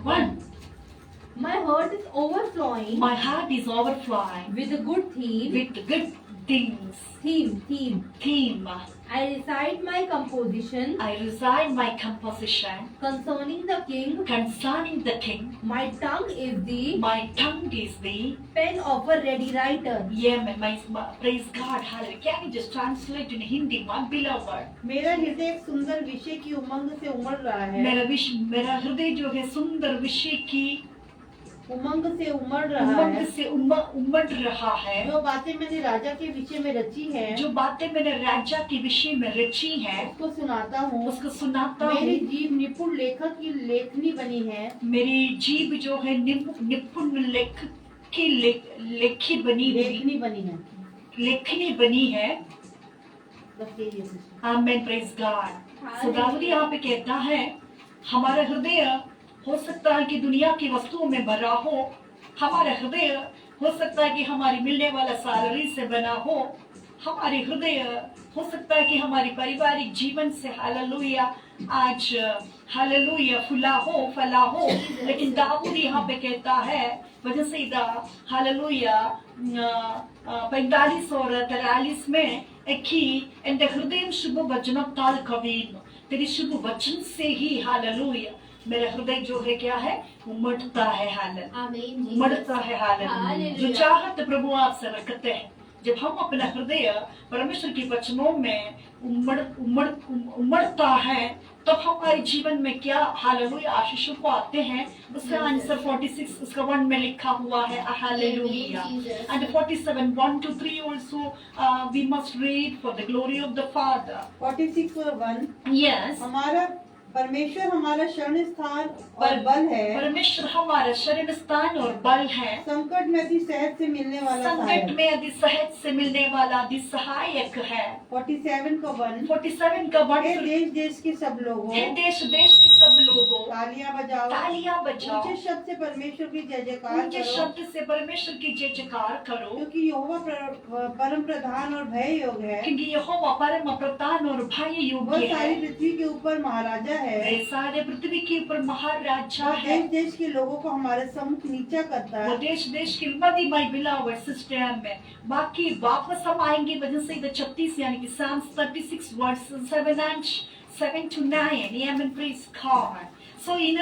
one. My heart is overflowing My heart is overflowing with a good theme. with good things. Theme. I recite my composition I recite my composition concerning the king. concerning the king. My tongue is the My tongue is the pen of a ready writer. praise God, hallelujah. Can you just translate in Hindi, my beloved? मेरा हृदय एक सुंदर विषय की उमंग से उमड़ रहा है। मेरा हृदय जो है सुंदर विषय की उमंग से उमड़ रहा उमंग है। से उमड़ रहा है। जो बातें मैंने राजा के विषय में रची हैं, जो बातें मैंने राजा के विषय में रची हैं, उसको सुनाता हूँ। उसको सुनाता मेरी हूँ। जीभ निपुण लेखक की लेखनी बनी है। मेरी जीभ जो है निपुण लेखी बनी लेखनी बनी है। लेखनी बनी है। बस आमेन, प्रेज गॉड। सो दाऊद यहाँ पे कहता है हमारा हृदय हो सकता है कि दुनिया की वस्तुओं में भरा हो, हमारा हृदय हो सकता है कि हमारी मिलने वाला सैलरी से बना हो, हमारे हृदय हो सकता है कि हमारी पारिवारिक जीवन से हालेलुया आज हालेलुया फला हो, लेकिन दाऊद यहाँ पे कहता है वजह से हालेलुया 45 और 43 में എന്റെ ഹൃദയം ശുഭവചനത്താൽ കവിയുന്നു, तेरी शुभ वचन से ही हालेलुया मेरा हृदय जो है क्या है, उमड़ता है, Amen, Jesus. उमड़ता है, हालेलुया। Hallelujah. जो चाहत प्रभु आपसे रखते हैं, जब हम अपना हृदय परमेश्वर के वचनों में उमड़ता है तब हमारे जीवन में क्या हालेलुया आशीषों को आते हैं। उसका आंसर 46 उसका 1 में लिखा हुआ है, hallelujah. Jesus. And 47 1 to 3 also we must read for the glory of the Father. 46:1 Yes. हमारा परमेश्वर हमारा शरण स्थान और बल है। परमेश्वर हमारा शरण स्थान और बल है। संकट में अति सहज से मिलने वाला संकट सहायक। में अति सहज से मिलने वाला अति सहायक है। 47:1 47 का हे 1 देश देश के सब लोगों, हे देश देश के सब लोगों तालियां बजाओ, तालियां बजाओ, ऊंचे शब्द से परमेश्वर की जय जयकार ऊंचे करो, शब्द से परमेश्वर की जय जयकार करो, क्योंकि यहोवा परम प्रधान और भय योग है। क्योंकि यहोवा परम प्रधान और भय वह योग्य सारी है। पृथ्वी के ऊपर महाराजा है। वे सारे पृथ्वी के ऊपर महाराजा वह है। देश देश के लोगों को हमारे सम्मुख नीचा करता वो है। देश देश की मदी माई बिलावर सिस्टम में बाकी वापस हम आएंगे वजह से 36 यानी कि Psalms 36 verses 7 to 9. Amen, praise God. So इन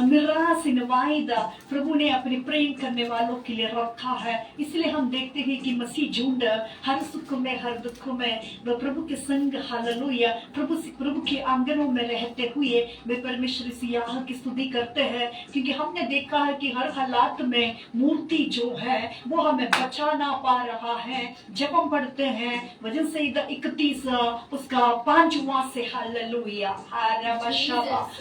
मिरास इन वायदा प्रभु ने अपने प्रेम करने वालों के लिए रखा है। इसलिए हम देखते हैं कि मसीह झुंड हर सुख में हर दुख में वह प्रभु के संग हालेलुया प्रभु के आंगनों में रहते हुए वे परमेश्वर सियाह की स्तुति करते हैं, क्योंकि हमने देखा है कि हर हालात में मूर्ति जो है वो हमें बचा ना पा रहा है। जब हम पढ़ते हैं वजन से 31 उसका 5वां से हालेलुया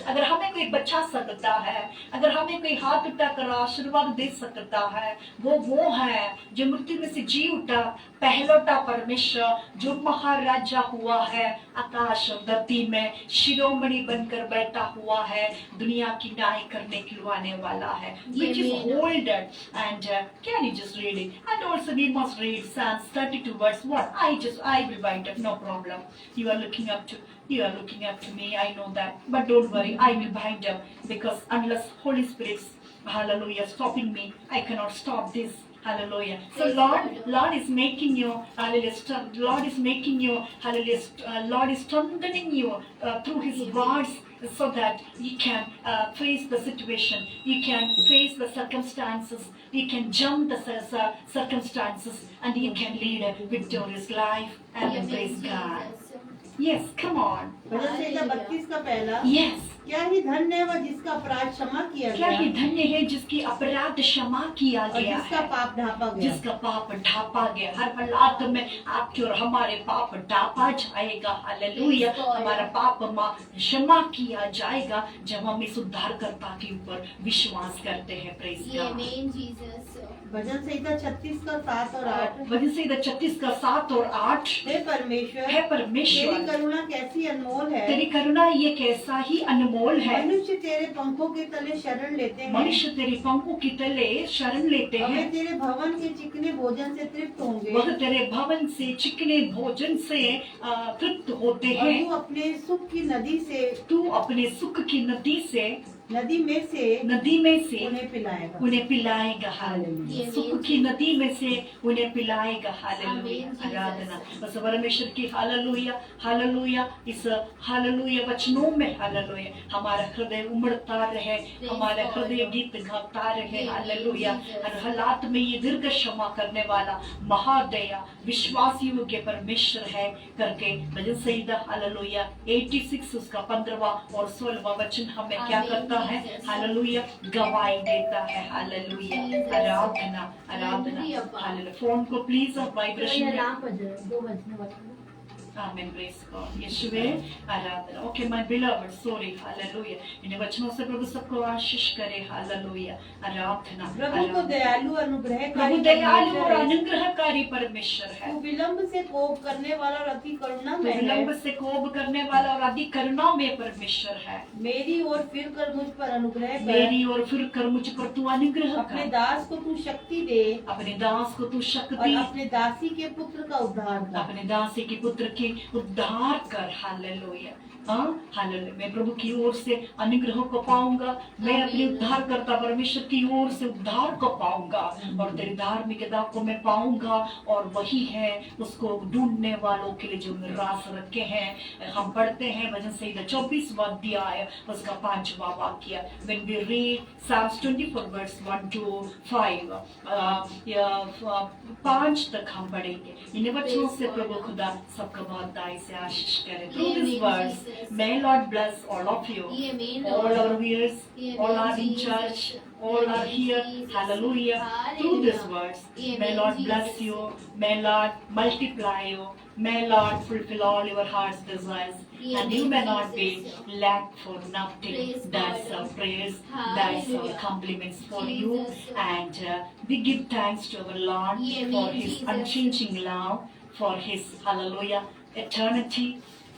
अगर हमें कोई बचा सकता है, अगर हमें कोई हाथ उठाकर आशीर्वाद दे सकता है, वो है जो मृत्यु में से जी उठा पहलौटा परमेश्वर, जो महाराजा हुआ है आकाश और धरती में शिरोमणि बनकर बैठा हुआ है, दुनिया की न्याय करने के लिए आने वाला है, which is older. And can you just read it? And also we must read Psalms 32 verse 1. I will bind up, no problem. You are looking up to me, I know that, but don't worry, I will bind up, because unless Holy Spirit's hallelujah stopping me, I cannot stop this. Hallelujah. So Lord is making you, hallelujah, Lord is making you, hallelujah, Lord is strengthening you through His words, so that you can face the situation, you can face the circumstances, you can jump the circumstances, and you can lead a victorious life and praise God. Yes, come on. भजन संहिता 32 का पहला, Yes. क्या ही धन्य है वह जिसका अपराध क्षमा किया क्या गया ही धन्य है जिसकी अपराध क्षमा किया और गया जिसका है, पाप ढापा गया। जिसका पाप ढापा गया। हर हालात में आपके और हमारे पाप ढापा जाएगा। हालेलुया। हमारा पाप क्षमा किया जाएगा जब हम इस उद्धारकर्ता के ऊपर विश्वास करते हैं। Praise God. Amen, Jesus. भजन संहिता 36 का 7 और 8, भजन संहिता 36 का 7 और 8। हे परमेश्वर, है परमेश्वर, तेरी करुणा कैसी अनमोल है। तेरी करुणा ये कैसा ही अनमोल है। मनुष्य तेरे पंखों के तले शरण लेते हैं, मनुष्य तेरे पंखों की तले शरण लेते वे हैं, तेरे भवन के चिकने भोजन से तृप्त होंगे। वह तेरे भवन से चिकने भोजन से तृप्त होते और हैं। तू अपने सुख की नदी से, तू अपने सुख की नदी में से उन्हें पिलाएगा। उन्हें पिलाएगा। हालेलुया। सुख की नदी में से उन्हें पिलाएगा। हालेलुया। आमीन, जीसस। आराधना बस परमेश्वर की। Hallelujah, hallelujah. इस हालेलुया वचनों में हालेलुया हमारा हृदय उमड़ता रहे, हमारा हृदय गीत गाता रहे। हालेलुया। हर हालात में ये दीर्घ क्षमा करने वाला महादया विश्वासियों के परमेश्वर है करके भजन संहिता हालेलुया 86 उसका 15वां और 16वां वचन हमें क्या करता है? हालेलुया गवाही देता है। हालेलुया। आराधना हालेलुया। फोन को प्लीज वाइब्रेशन में। Amen. Praise God. यीशुवे आराधना। Okay, my beloved, sorry. Hallelujah. इन वचनों से प्रभु सबको आशीष करे। Hallelujah. आराधना। प्रभु को दयालु अनुग्रहकारी प्रभु दयालु और परमेश्वर है। अनुग्रहकारी परमेश्वर है। तू विलंब से कोप करने वाला और अति करुणा में है। विलंब से कोप करने वाला और अधिक करुणा में परमेश्वर है। मेरी ओर फिर कर मुझ पर अनुग्रह कर। मेरी ओर फिर कर मुझ पर तू अनुग्रह अपने कर। दास को तू शक्ति दे अपने दास को तू और शक्ति, अपने दासी के पुत्र का उद्धार कर। अपने दासी के पुत्र की उद्धार कर। हालेलुया। हाँ, हालेलुया। मैं प्रभु की ओर से अनुग्रह को पाऊंगा, मैं अपने उद्धारकर्ता परमेश्वर की ओर से उद्धार को पाऊंगा और तेरी धार्मिकता को मैं पाऊंगा। और वही है उसको ढूंढने वालों के लिए जो निराश रखे हैं। हम पढ़ते हैं भजन संहिता 24वां अध्याय उसका 5वां वाक्य। When we read Psalms 24 verse 1 to 5, 5 तक हम पढ़ेंगे। इन वचनों से प्रभु खुदा सबका बहुत दाई से आशीष करे। Through this verse, may Lord bless all of you, Amen, all Lord. our viewers, all are in Jesus. church, all are here. Hallelujah. Through this verse, may Amen, Lord Jesus. bless you, may Lord multiply you, may Lord fulfill all your heart's desires, and you may not be Jesus. lack for nothing. Praise That's God. our prayers, that's our Hallelujah. compliments for you, Jesus. and we give thanks to our Lord Amen, for His Jesus. unchanging love, for His hallelujah eternity,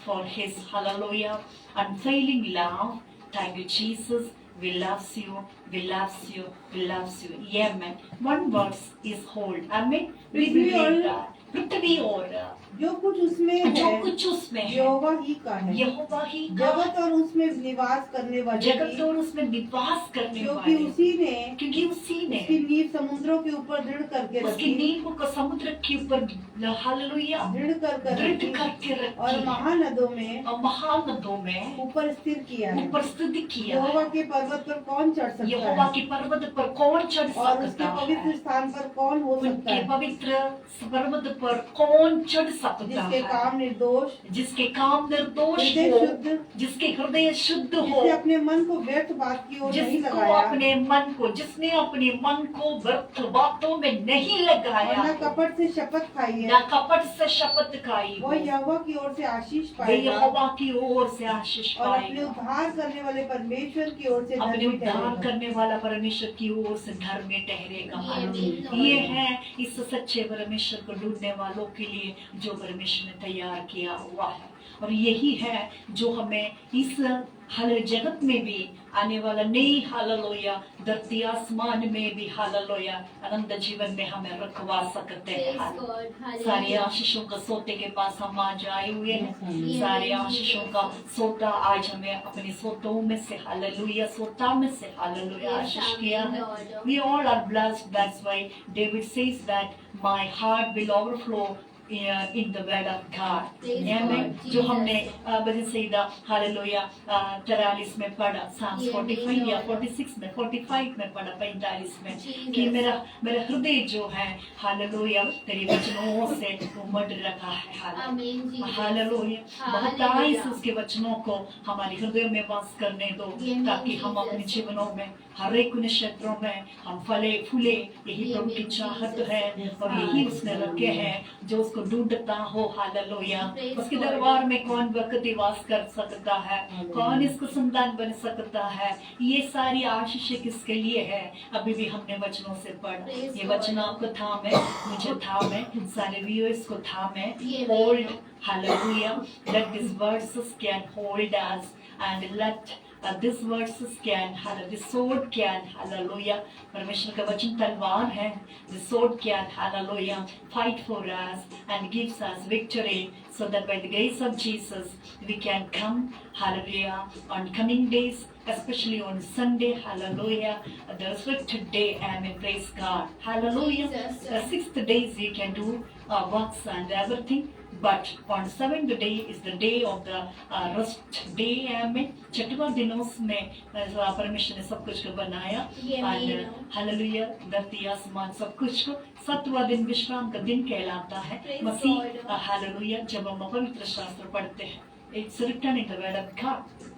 for His hallelujah unfailing love. Thank you, Jesus. We loves you, we loves you, we loves you. Amen. One verse is hold. Amen. We Prithvi believe और- that. पृथ्वी और जो कुछ उसमें जो है कुछ उसमें है यहोवा ही का है। यहोवा ही का जगत और उसमें निवास करने वाले जगत की, और उसमें निवास करने क्योंकि वाले, उसी ने क्योंकि उसी ने उसकी नींव समुद्रों के ऊपर दृढ़ करके उसकी रखी, नींव को समुद्र के ऊपर हालेलुया दृढ़ कर दृढ़ रखी करके और रखी है महानदों में और महानदों में ऊपर स्थिर किया है। ऊपर स्थित किया यहोवा है। के पर्वत पर कौन चढ़ सकता यहोवा है के पर्वत पर कौन चढ़ और उसके सकता पवित्र है? स्थान पर कौन हो सकता उनके है? पवित्र पर्वत पर कौन चढ़ सकता जिसके है? काम निर्दोष, जिसके काम निर्दोष हृदय हो, शुद्ध, जिसके हृदय शुद्ध हो, जिसने अपने मन को व्यर्थ बात की ओर नहीं जिसको लगाया अपने मन को, जिसने अपने मन को व्यर्थ बातों में नहीं और लगाया, न कपट से शपथ खाई है, न कपट से शपथ खाई हो, वह यहोवा की ओर से आशीष वे पाएगा यहोवा की ओर से आशीष और अपने पाएगा। उद्धार करने वाले परमेश्वर की ओर से अपने धर्मी उद्धार ठहरेगा। करने वाला परमेश्वर की ओर से धर्म में ठहरेगा। Amen. ये है इस सच्चे परमेश्वर को ढूंढने वालों के लिए जो परमेश्वर ने तैयार किया हुआ है। और यही है जो हमें इस हर जगत में भी आने वाला नई हालेलुया धरती आसमान में भी हालेलुया अनंत जीवन में हमें रखवा सकते हैं। Praise God. सारे Hallelujah. आशीषों का सोते के पास हम आज आए हुए हैं। सारे आशीषों का सोता आज हमें अपने सोतों में से हालेलुया सोता में से हालेलुया आशीष किया है। We all are blessed. That's why David says that my heart will overflow in the word of God. Praise Amen. God. जो Jesus. हमने भजन संहिता हालेलुया 43 में पढ़ा, Psalms 45 या 46 में 45 में पढ़ा 45 में कि मेरा हृदय जो है हालेलुया तेरे वचनों से उमड़ रखा है। Amen, Jesus. हालेलुया बहुताई से उसके वचनों को हमारे हृदय में वास करने दो ताकि हम अपने जीवनों में हर एक क्षेत्रों में हम फले फूले। यही प्रभु की चाहत है और यही उसने रखे हैं जो उसको ढूंढता हो। हालेलुया उसके दरबार में कौन वक्ति वास कर सकता है, कौन इसको संतान बन सकता है। ये सारी आशीष किसके लिए है? अभी भी हमने वचनों से पढ़ा। ये वचन आपको थामे, मुझे थामे, सारे व्यूअर्स को थामे। Hold hallelujah let this versus can hold us and let this verses can this sword can hallelujah परमेश्वर का वचन तलवार है। this sword can hallelujah fight for us and gives us victory so that by the grace of Jesus we can come hallelujah on coming days, especially on Sunday, hallelujah the resurrected day. Amen. Praise God. Hallelujah. The 6th days you can do works and everything, but on 7th day is the day of the rest day. Amen. छठवां दिन उसमें परमेश्वर ने सब कुछ को बनाया और हालेलुया धरती आसमान सब कुछ को 7वां दिन विश्राम का दिन कहलाता है। मसीह हालेलुया जब हम पवित्र शास्त्र पढ़ते हैं, it's written in the word of God.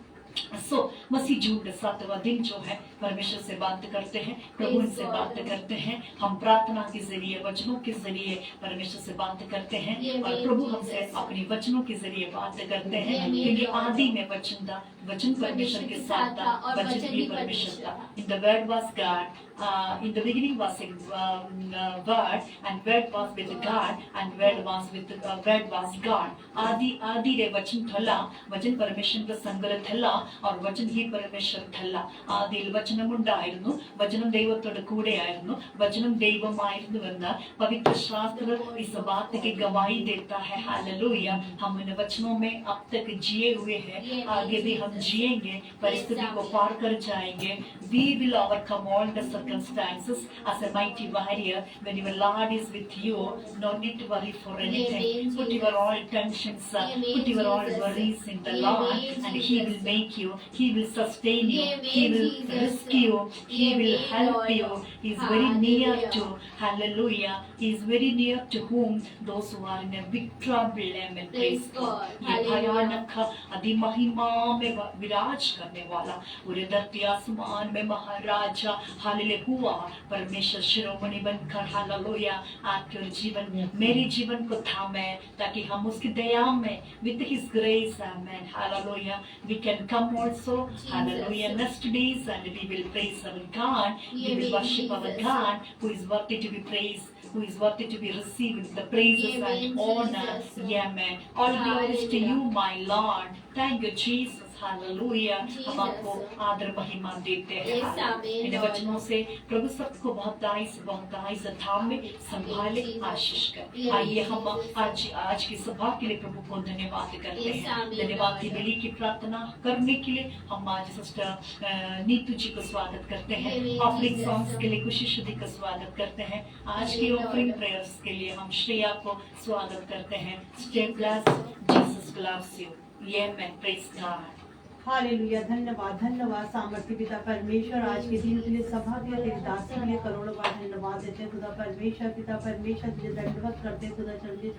मसीह झूठ 7वां दिन जो है परमेश्वर से बात करते हैं, प्रभु से बात करते हैं। हम प्रार्थना के जरिए वचनों के जरिए परमेश्वर से बात करते हैं और प्रभु हमसे अपने वचनों के जरिए बात करते हैं क्योंकि आदि में वचन था, वचन परमेश्वर के साथ था, वचन भी परमेश्वर था। In the word was God. In the beginning was a word and word was with God and word was God. आदि रे वचन थला, वचन परमेश्वर का संगल थला और वचन ही परमेश्वर थला। ആദിയിൽ വചനമുണ്ടായിരുന്നു, വചനം ദൈവത്തോട് കൂടെയായിരുന്നു, വചനം ദൈവമായിരുന്നുവെന്ന് पवित्र शास्त्र इस बात की गवाही देता है। हालेलुया हम इन वचनों में अब तक जिए हुए हैं, आगे भी हम जिएंगे, परिस्थिति को पार कर जाएंगे। We will overcome all the circumstances as a mighty warrior. When your Lord is with you, no need to worry for anything. Put your all tensions, put your all worries in the Lord, and He will make you, He will sustain you, He will rescue, He will help you. He is very near to, hallelujah, He is very near to whom those who are in a big trouble. Amen. Praise God. ये भयानक अधिमहिमा में विराज करने वाला पूरे धरती आसमान में महाराजा हालेलुया हुआ परमेश्वर शिरोमणि बनकर हालेलुया आपके और जीवन मेरे जीवन को थामे ताकि हम उसकी दया में with His grace, amen, hallelujah, we can come also, hallelujah, next days and we will praise our God, we will worship our God who is worthy to be praised, who is worthy to be received the praises and honor. Amen. All glories to you, my Lord. Thank you, Jesus. Hallelujah हम आपको आदर महिमा देते हैं। इन वचनों से प्रभु सबको बहुताई से थामे संभाले आशीष कर। आइए हम आज की सभा के लिए प्रभु को धन्यवाद करते हैं। धन्यवाद की बेली की प्रार्थना करने के लिए हम आज सिस्टर नीतू जी को स्वागत करते हैं। ऑफरिंग सॉन्ग्स के लिए खुशी शुद्धि का स्वागत करते हैं। आज की ऑफरिंग प्रेयर्स के लिए हम श्रेया को स्वागत करते हैं। Stay blessed, Jesus loves you. Amen. Praise God. Hallelujah धन्यवाद सामर्थ्य पिता परमेश्वर आज के दिन के लिए सभा के लिए तेरी दासी के लिए करोड़ों बार धन्यवाद देते हैं खुदा परमेश्वर। पिता परमेश्वर तुझे दंडवत करते हैं खुदा चलिए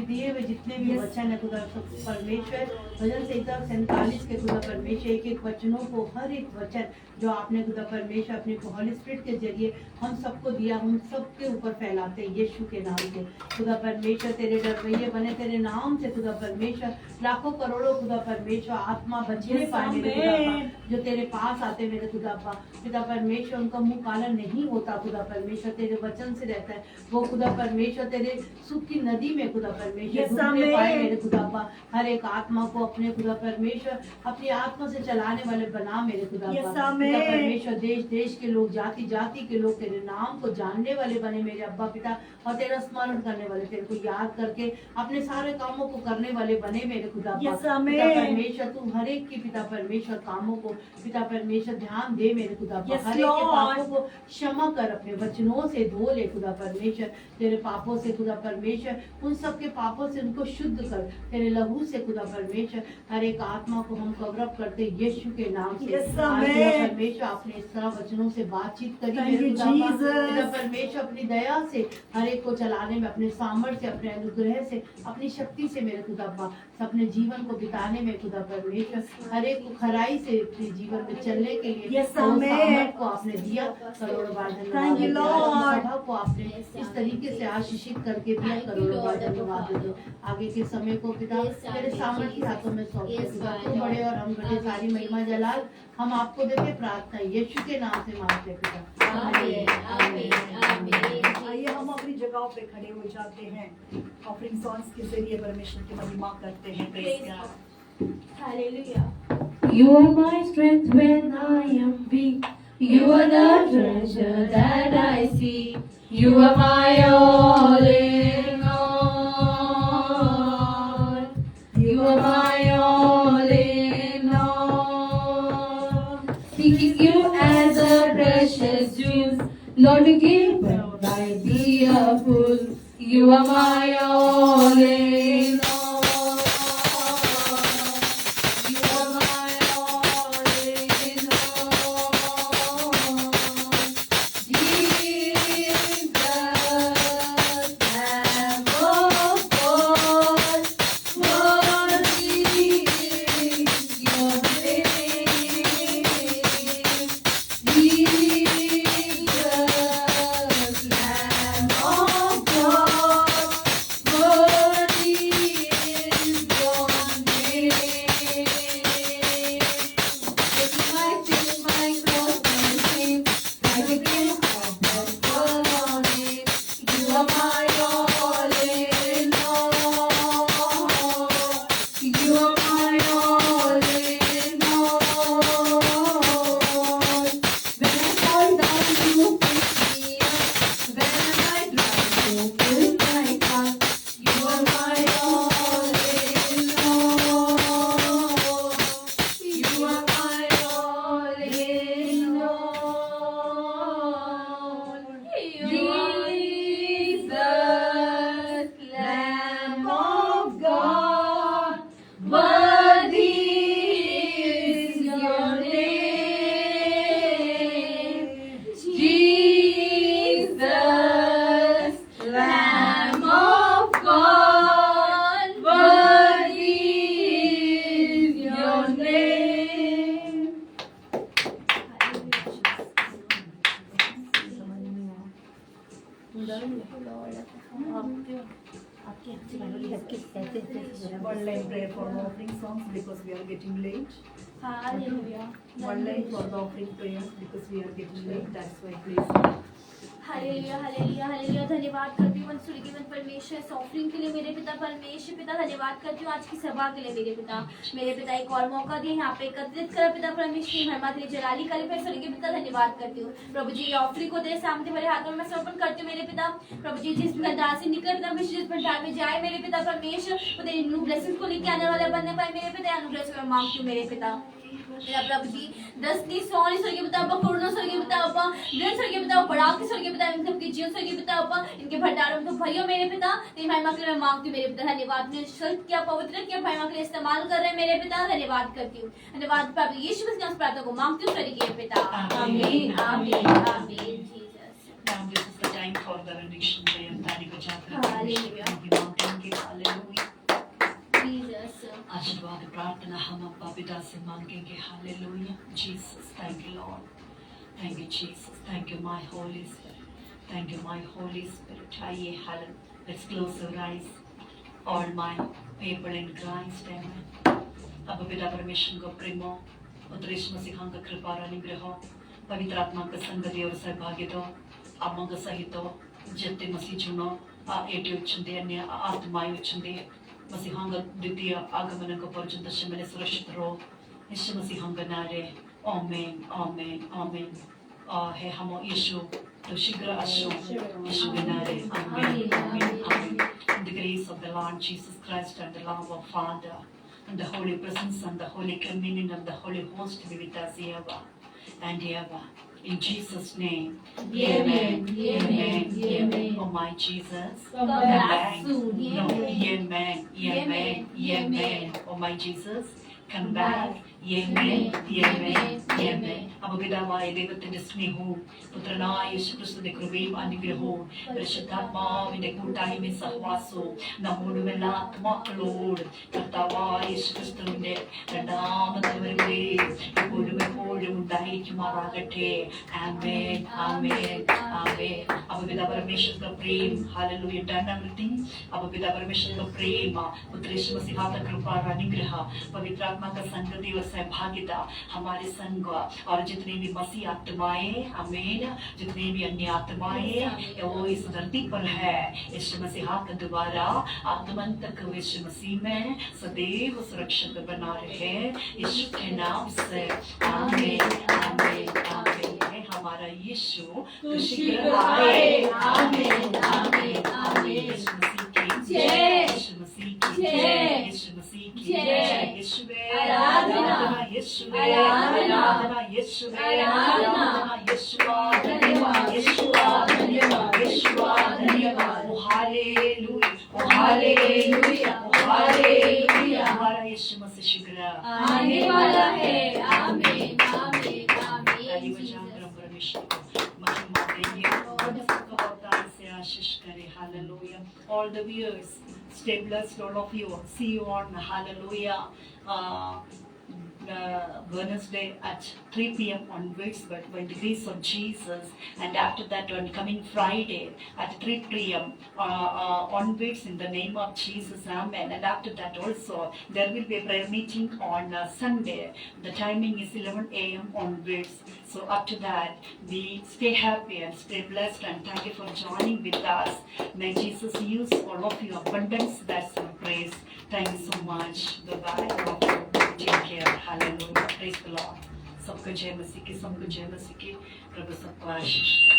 दिए हुए जितने भी वचन है खुदा परमेश्वर भजन संहिता 47 के खुदा परमेश्वर एक वचनों को हर एक वचन जो आपने खुदा परमेश्वर अपने होली स्पिरिट के जरिए हम सबको दिया हम सबके ऊपर फैलाते हैं यीशु के नाम से खुदा परमेश्वर। तेरे डरवैये बने तेरे नाम से खुदा परमेश्वर लाखों करोड़ों खुदा परमेश्वर आत्मा बचने पाए मेरे खुदापा, जो तेरे पास आते मेरे खुदापा। पिता परमेश्वर उनका मुंह काला नहीं होता खुदा परमेश्वर, तेरे वचन से रहता है वो खुदा परमेश्वर, तेरे सुख की नदी में खुदा परमेश्वर डूबने पाए मेरे खुदापा। हर एक आत्मा को अपने खुदा परमेश्वर अपनी आत्मा से चलाने वाले बना मेरे खुदापा। खुदा परमेश्वर देश देश के लोग, जाति जाति के लोग तेरे नाम को जानने वाले बने मेरे अब्बा पिता, और तेरा स्मरण करने वाले, तेरे को याद करके अपने सारे कामों को करने वाले बने मेरे खुदापा। पिता परमेश्वर तू हर एक की पिता परमेश्वर कामों को पिता परमेश्वर ध्यान दे मेरे खुदापा। हर एक के पापों को क्षमा कर, अपने वचनों से धो ले खुदा परमेश्वर, तेरे पापों से खुदा परमेश्वर, उन सब के पापों से उनको शुद्ध कर तेरे लहू से खुदा परमेश्वर। हर एक आत्मा को हम कवर अप करते यीशु के नाम से। खुदा परमेश्वर आपने इस तरह वचनों से बातचीत करी मेरे खुदापा। खुदा परमेश्वर अपनी दया से हर एक को चलाने में, अपने सामर्थ्य, अपने अनुग्रह से, अपनी शक्ति से मेरे खुदापा अपने जीवन को बिताने में खुदा परमेश्वर, हर एक को खराई से अपने जीवन में चलने के लिए सामर्थ को आपने दिया। करोड़ों बार धन्यवाद। सभा को आपने इस तरीके से आशीषित करके दिया, करोड़ों बार धन्यवाद देते। आगे के समय को पिता तेरे सामर्थ्य हाथों में सौंपते पिता, तू बड़े और हम बड़े, सारी महिमा जलाल हम आपको देते। प्रार्थना यीशु के नाम से मांगते पिता, आमीन आमीन आमीन। आइए हम अपनी जगहों पे खड़े हो जाते हैं, ऑफरिंग सॉन्ग्स के जरिए परमेश्वर की महिमा करते हैं। Praise God, Hallelujah. You are my strength when I am weak. You are the treasure that I see. You are my all in all. You are my all in all. Seeking you as a precious jewel, Lord, give but I be a fool. You are my all in all. One line prayer for the offering songs because we are getting late. Hallelujah. One line for the offering prayers because we are getting late. That's why please. Hallelujah hallelujah hallelujah. धन्यवाद करती हूँ स्वर्गीय परमेश्वर इस ऑफरिंग के लिए मेरे पिता परमेश्वर। पिता धन्यवाद करती हूँ आज की सभा के लिए मेरे पिता एक और मौका दिए यहाँ पे एकत्रित कर पिता परमेश्वर महिमा तेरी जलाली करे। फिर स्वर्गीय पिता धन्यवाद करती हूँ प्रभु जी, ऑफरिंग को तेरे सामने मेरे हाथों में मैं समर्पण करती हूँ मेरे पिता। प्रभु जी जिस भंडार से निकल परमेश्वर जिस भंडार में जाए मेरे पिता परमेश्वर, वो तेरी न्यू ब्लेसिंग को लेके आने वाला बनने पाए मेरे पिता। अनुग्रह से मैं मांगती हूँ मेरे पिता। मेरा प्रभु जी 10 नी 100 स्वर्गीय पिता करोड़ों स्वर्गीय पिता ऋण स्वर्गीय पिता बढ़ा के स्वर्गीय पिता इन सबके जीवन स्वर्गीय पिता इनके भंडारों में तो भरियो मेरे पिता। तेरी महिमा के लिए मैं मांगती हूँ मेरे पिता। धन्यवाद ने शुद्ध किया पवित्र किया महिमा के लिए इस्तेमाल कर रहे हैं मेरे पिता। धन्यवाद करती हूँ। धन्यवाद प्रभु यीशु मसीह के प्रार्थना को मांगती हूँ स्वर्गीय पिता। आमीन आमीन आमीन। Now this is the time for the rendition prayer. ताली बजाकर Hallelujah. हालेलुया। जीसस आशीर्वाद प्रार्थना हम अब्बा पिता से मांगेंगे। Hallelujah. Jesus, thank you Lord, thank you Jesus, thank you my Holy Spirit, thank you my Holy Spirit. आइए hallelujah, let's close our eyes, all my people in Christ, amen. अब पिता परमेश्वर का प्रेम, पुत्र यीशु मसीह का कृपा और अनुग्रह, पवित्र आत्मा का संगति और सहभागिता अम्मा सहित जत्ते मसीह चुनो आ एटी వచ్చింది अन्य आत्माएं వచ్చింది मसीह द्वितीय आगमन को पर्यंत शमने सुरक्षित रहो यीशु मसीह नारे आमेन आमेन आमेन है हम यीशु तो शीघ्र आशो यीशु नारे आमेन आमेन आमेन in the grace of the Lord Jesus Christ and the love of Father and the holy presence and the holy communion of the holy host be with us ever and ever. In Jesus' name, Amen, amen, amen. Oh my Jesus, Come back soon. No, Amen. amen, amen. Oh my Jesus, come back. Amen, amen, amen. अब पितावाय ദൈവത്തിന്റെ സ്നേഹവും പുത്രനായ യേശുക്രിസ്തുവിന്റെ കൃപയും അനുഗ്രഹവും പരിശുദ്ധാത്മാവിന്റെ കൂട്ടായ്മയും സഹവാസവും നമ്മോടും എല്ലാ ആത്മാക്കളോട് കർത്താവായ യേശുക്രിസ്തുവിന്റെ രണ്ടാമത്തെ വരവിൽ എപ്പോഴും എപ്പോഴും ഉണ്ടായിരിക്കുമാറാകട്ടെ. ആമേൻ ആമേൻ ആമേൻ. अब पिता परमेश्वर का प्रेम, हालेलुया, डन एवरीथिंग. अब पिता परमेश्वर का प्रेम, पुत्र यीशु मसीह का कृपा और अनुग्रह, पवित्र आत्मा का संगति और सहभागिता हमारे संग और जितने भी मसीह आत्माएं, आमीन, जितने भी अन्य आत्माएं वो इस धरती पर है, यीशु मसीह के द्वारा आगमन तक यीशु मसीह में सदैव सुरक्षित बना रहे यीशु के नाम से. आमीन आमीन आमीन. हमारा यीशु तो शीघ्र आए. आमीन आमीन आमीन. यीशु मसीह की जय, यीशु मसीह की जय, यीशु मसीह की जय. यीशुवे आराधना, यीशुवे आराधना, यीशुवे आराधना, यीशुआ धन्यवाद, यीशुआ धन्यवाद, यीशुआ धन्यवाद. ओ हालेलुया, ओ हालेलुया, ओ हालेलुया. हमारा यीशु मसीह शीघ्र आने वाला है. आमीन आमीन आमीन. परमेश्वर को महिमा देंगे और सबको अवतार से आशीष करे. Hallelujah. All the viewers, stay blessed, all of you. See you on Hallelujah Wednesday at 3 p.m. onwards, but by the grace of Jesus, and after that on coming Friday at 3 p.m. Onwards in the name of Jesus, amen. And after that also there will be a prayer meeting on Sunday. The timing is 11 a.m. onwards. So up to that, we stay happy and stay blessed, and thank you for joining with us. May Jesus use all of you abundance. That's our praise. Thank you so much. Bye bye. Take care. Hallelujah. Praise the Lord. सबको जय मसीह की, सबको जय मसीह की. प्रभु सबको आशीष दे.